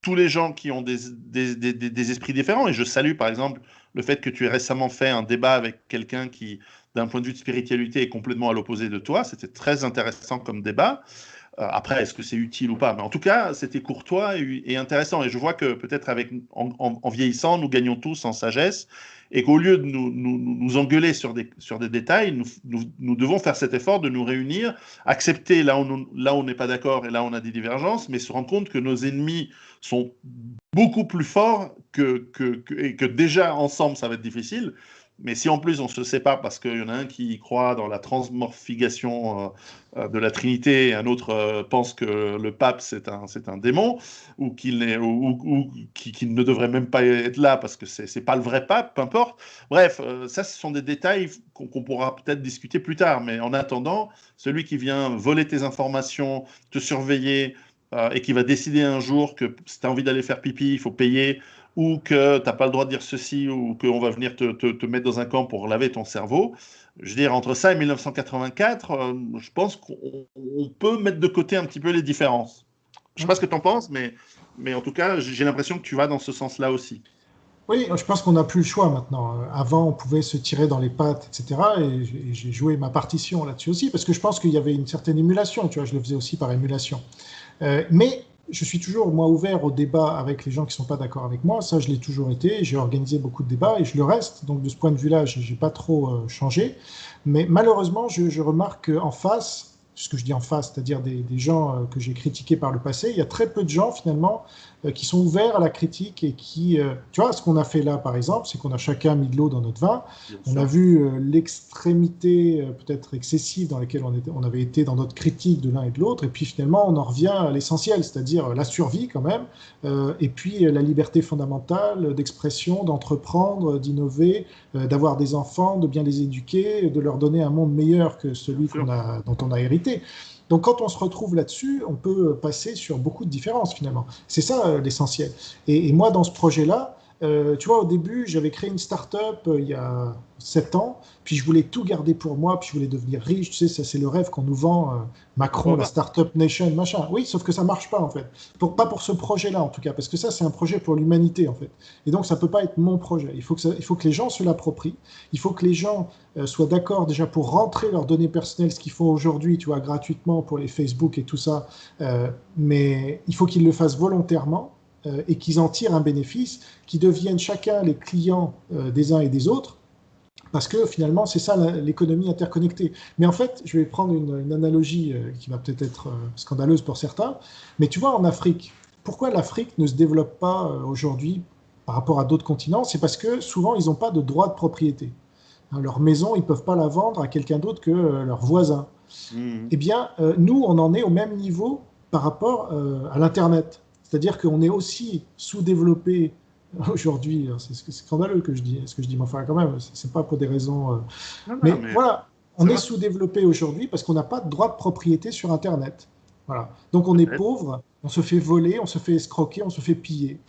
tous les gens qui ont des esprits différents. Et je salue par exemple le fait que tu aies récemment fait un débat avec quelqu'un qui, d'un point de vue de spiritualité, est complètement à l'opposé de toi. C'était très intéressant comme débat. Après, est-ce que c'est utile ou pas? Mais en tout cas, c'était courtois et intéressant. Et je vois que peut-être en vieillissant, nous gagnons tous en sagesse et qu'au lieu de nous engueuler sur des détails, nous devons faire cet effort de nous réunir, accepter là où on n'est pas d'accord et là où on a des divergences, mais se rendre compte que nos ennemis sont beaucoup plus forts et que déjà ensemble, ça va être difficile. Mais si en plus on se sépare parce qu'il y en a un qui croit dans la transmorphigation de la Trinité et un autre pense que le pape c'est un démon ou qu'il ne devrait même pas être là parce que c'est pas le vrai pape, peu importe. Bref, ça ce sont des détails qu'on pourra peut-être discuter plus tard. Mais en attendant, celui qui vient voler tes informations, te surveiller et qui va décider un jour que si tu as envie d'aller faire pipi, il faut payer, ou que tu n'as pas le droit de dire ceci, ou qu'on va venir te mettre dans un camp pour laver ton cerveau. Je veux dire, entre ça et 1984, je pense qu'on peut mettre de côté un petit peu les différences. Je ne sais pas ce que tu en penses, mais en tout cas, j'ai l'impression que tu vas dans ce sens-là aussi. Oui, je pense qu'on n'a plus le choix maintenant. Avant, on pouvait se tirer dans les pattes, etc. Et j'ai joué ma partition là-dessus aussi, parce que je pense qu'il y avait une certaine émulation, tu vois, je le faisais aussi par émulation. Mais je suis toujours, moi, ouvert au débat avec les gens qui ne sont pas d'accord avec moi. Ça, je l'ai toujours été. J'ai organisé beaucoup de débats et je le reste. Donc, de ce point de vue-là, je n'ai pas trop changé. Mais malheureusement, je remarque qu'en face, ce que je dis en face, c'est-à-dire des gens que j'ai critiqués par le passé, il y a très peu de gens, finalement, qui sont ouverts à la critique et qui, tu vois, ce qu'on a fait là, par exemple, c'est qu'on a chacun mis de l'eau dans notre vin. Bien On a sûr. vu l'extrémité peut-être excessive dans laquelle on avait été dans notre critique de l'un et de l'autre. Et puis finalement, on en revient à l'essentiel, c'est-à-dire la survie quand même, et puis la liberté fondamentale d'expression, d'entreprendre, d'innover, d'avoir des enfants, de bien les éduquer, de leur donner un monde meilleur que celui Bien sûr. dont on a hérité. Donc quand on se retrouve là-dessus, on peut passer sur beaucoup de différences finalement. C'est ça l'essentiel. Et moi, dans ce projet-là, tu vois, au début, j'avais créé une start-up il y a 7 ans, puis je voulais tout garder pour moi, puis je voulais devenir riche, tu sais, ça c'est le rêve qu'on nous vend, Macron, Pourquoi la pas? start-up nation, machin. Oui, sauf que ça marche pas en fait. Pas pour ce projet-là en tout cas, parce que ça c'est un projet pour l'humanité en fait. Et donc ça peut pas être mon projet. Il faut que les gens se l'approprient, il faut que les gens soient d'accord déjà pour rentrer leurs données personnelles, ce qu'ils font aujourd'hui, tu vois, gratuitement pour les Facebook et tout ça, mais il faut qu'ils le fassent volontairement et qu'ils en tirent un bénéfice, qu'ils deviennent chacun les clients des uns et des autres, parce que finalement, c'est ça l'économie interconnectée. Mais en fait, je vais prendre une analogie qui va peut-être être scandaleuse pour certains, mais tu vois, en Afrique, pourquoi l'Afrique ne se développe pas aujourd'hui par rapport à d'autres continents? C'est parce que souvent, ils n'ont pas de droit de propriété. Hein, leur maison, ils ne peuvent pas la vendre à quelqu'un d'autre que leurs voisins. Mhm. Eh bien, nous, on en est au même niveau par rapport à l'Internet. C'est-à-dire qu'on est aussi sous-développé aujourd'hui. C'est scandaleux que je dis, ce que je dis, mais enfin, quand même, c'est pas pour des raisons. Non, non, Mais mais voilà, on c'est est vrai, sous-développé aujourd'hui parce qu'on n'a pas de droit de propriété sur Internet. Voilà. Donc on est peut-être. pauvre on se fait voler, on se fait escroquer, on se fait piller.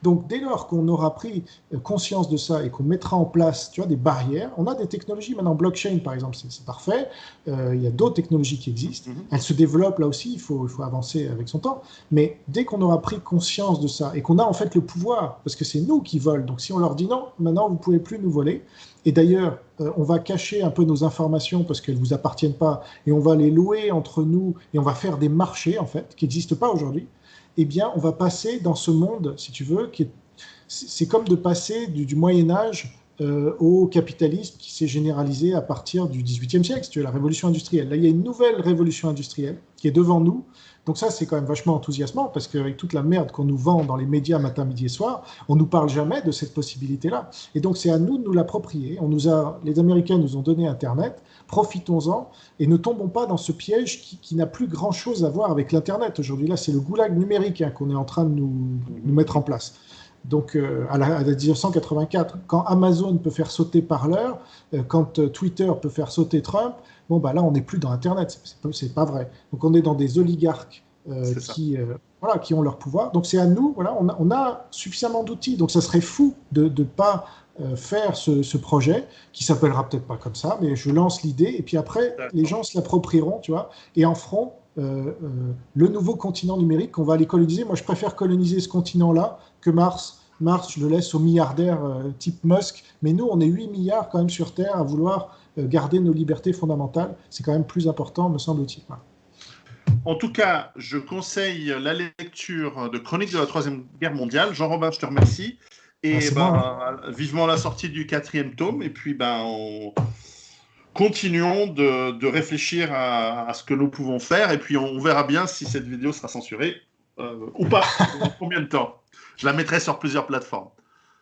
Donc, dès lors qu'on aura pris conscience de ça et qu'on mettra en place, tu vois, des barrières, on a des technologies maintenant, blockchain par exemple, c'est parfait. Il y a d'autres technologies qui existent. Elles se développent là aussi, il faut avancer avec son temps. Mais dès qu'on aura pris conscience de ça et qu'on a en fait le pouvoir, parce que c'est nous qui volent, donc si on leur dit non, maintenant vous ne pouvez plus nous voler, et d'ailleurs, on va cacher un peu nos informations parce qu'elles ne vous appartiennent pas et on va les louer entre nous et on va faire des marchés, en fait, qui n'existent pas aujourd'hui. Eh bien, on va passer dans ce monde, si tu veux, c'est comme de passer du Moyen-Âge au capitalisme qui s'est généralisé à partir du XVIIIe siècle, si tu veux, la révolution industrielle. Là, il y a une nouvelle révolution industrielle qui est devant nous. Donc ça, c'est quand même vachement enthousiasmant parce qu'avec toute la merde qu'on nous vend dans les médias matin, midi et soir, on ne nous parle jamais de cette possibilité-là. Et donc c'est à nous de nous l'approprier. Les Américains nous ont donné Internet, profitons-en et ne tombons pas dans ce piège qui n'a plus grand-chose à voir avec l'Internet. Aujourd'hui, là, c'est le goulag numérique qu'on est en train de nous mettre en place. Donc, à la 1984, quand Amazon peut faire sauter Parler, quand Twitter peut faire sauter Trump, bon, bah là, on n'est plus dans Internet. C'est pas vrai. Donc, on est dans des oligarques qui ont leur pouvoir. Donc, c'est à nous, voilà, on a suffisamment d'outils. Donc, ça serait fou de ne pas faire ce projet, qui s'appellera peut-être pas comme ça, mais je lance l'idée, et puis après, les gens se l'approprieront, tu vois, et en feront le nouveau continent numérique qu'on va aller coloniser. Moi, je préfère coloniser ce continent-là que Mars. Mars, je le laisse aux milliardaires type Musk, mais nous, on est 8 milliards quand même sur Terre à vouloir garder nos libertés fondamentales. C'est quand même plus important, me semble-t-il. Voilà. En tout cas, je conseille la lecture de Chroniques de la Troisième Guerre mondiale. Jean-Robin, je te remercie. Et vivement la sortie du 4e tome. Et puis, continuons de réfléchir à ce que nous pouvons faire. Et puis, on verra bien si cette vidéo sera censurée ou pas. Combien de temps? Je la mettrai sur plusieurs plateformes.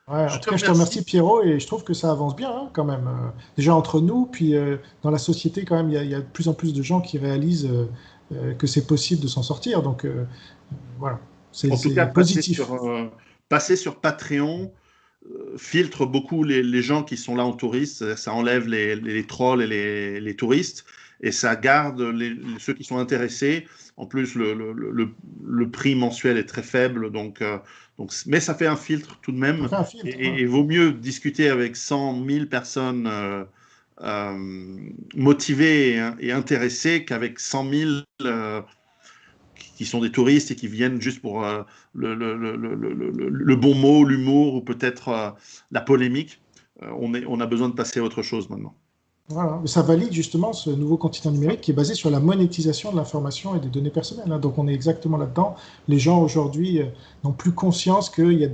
Ouais, en tout cas, je te remercie, Pierrot, et je trouve que ça avance bien, quand même. Déjà entre nous, puis dans la société, quand même, il y a de plus en plus de gens qui réalisent que c'est possible de s'en sortir. Donc, voilà, c'est positif. Passer sur Patreon filtre beaucoup les gens qui sont là en touriste. Ça enlève les trolls et les touristes, et ça garde ceux qui sont intéressés. En plus, le prix mensuel est très faible, mais ça fait un filtre tout de même. Et vaut mieux discuter avec 100 000 personnes motivées et intéressées qu'avec 100 000 qui sont des touristes et qui viennent juste pour le bon mot, l'humour ou peut-être la polémique. On a besoin de passer à autre chose maintenant. Voilà, mais ça valide justement ce nouveau continent numérique qui est basé sur la monétisation de l'information et des données personnelles. Donc on est exactement là-dedans. Les gens aujourd'hui n'ont plus conscience qu'il y a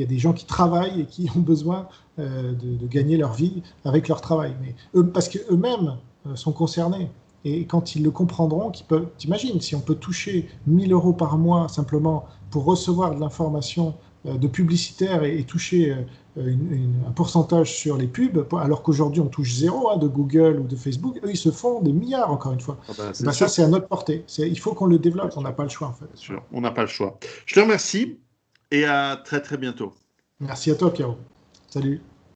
des gens qui travaillent et qui ont besoin de gagner leur vie avec leur travail. Mais parce qu'eux-mêmes sont concernés. Et quand ils le comprendront, t'imagines, si on peut toucher 1 000 € par mois simplement pour recevoir de l'information de publicitaires et toucher un pourcentage sur les pubs, alors qu'aujourd'hui on touche 0 de Google ou de Facebook, eux ils se font des milliards encore une fois. Ça c'est à notre portée. Il faut qu'on le développe, on n'a pas le choix en fait. Bien sûr, on n'a pas le choix. Je te remercie et à très très bientôt. Merci à toi Pierrot. Salut.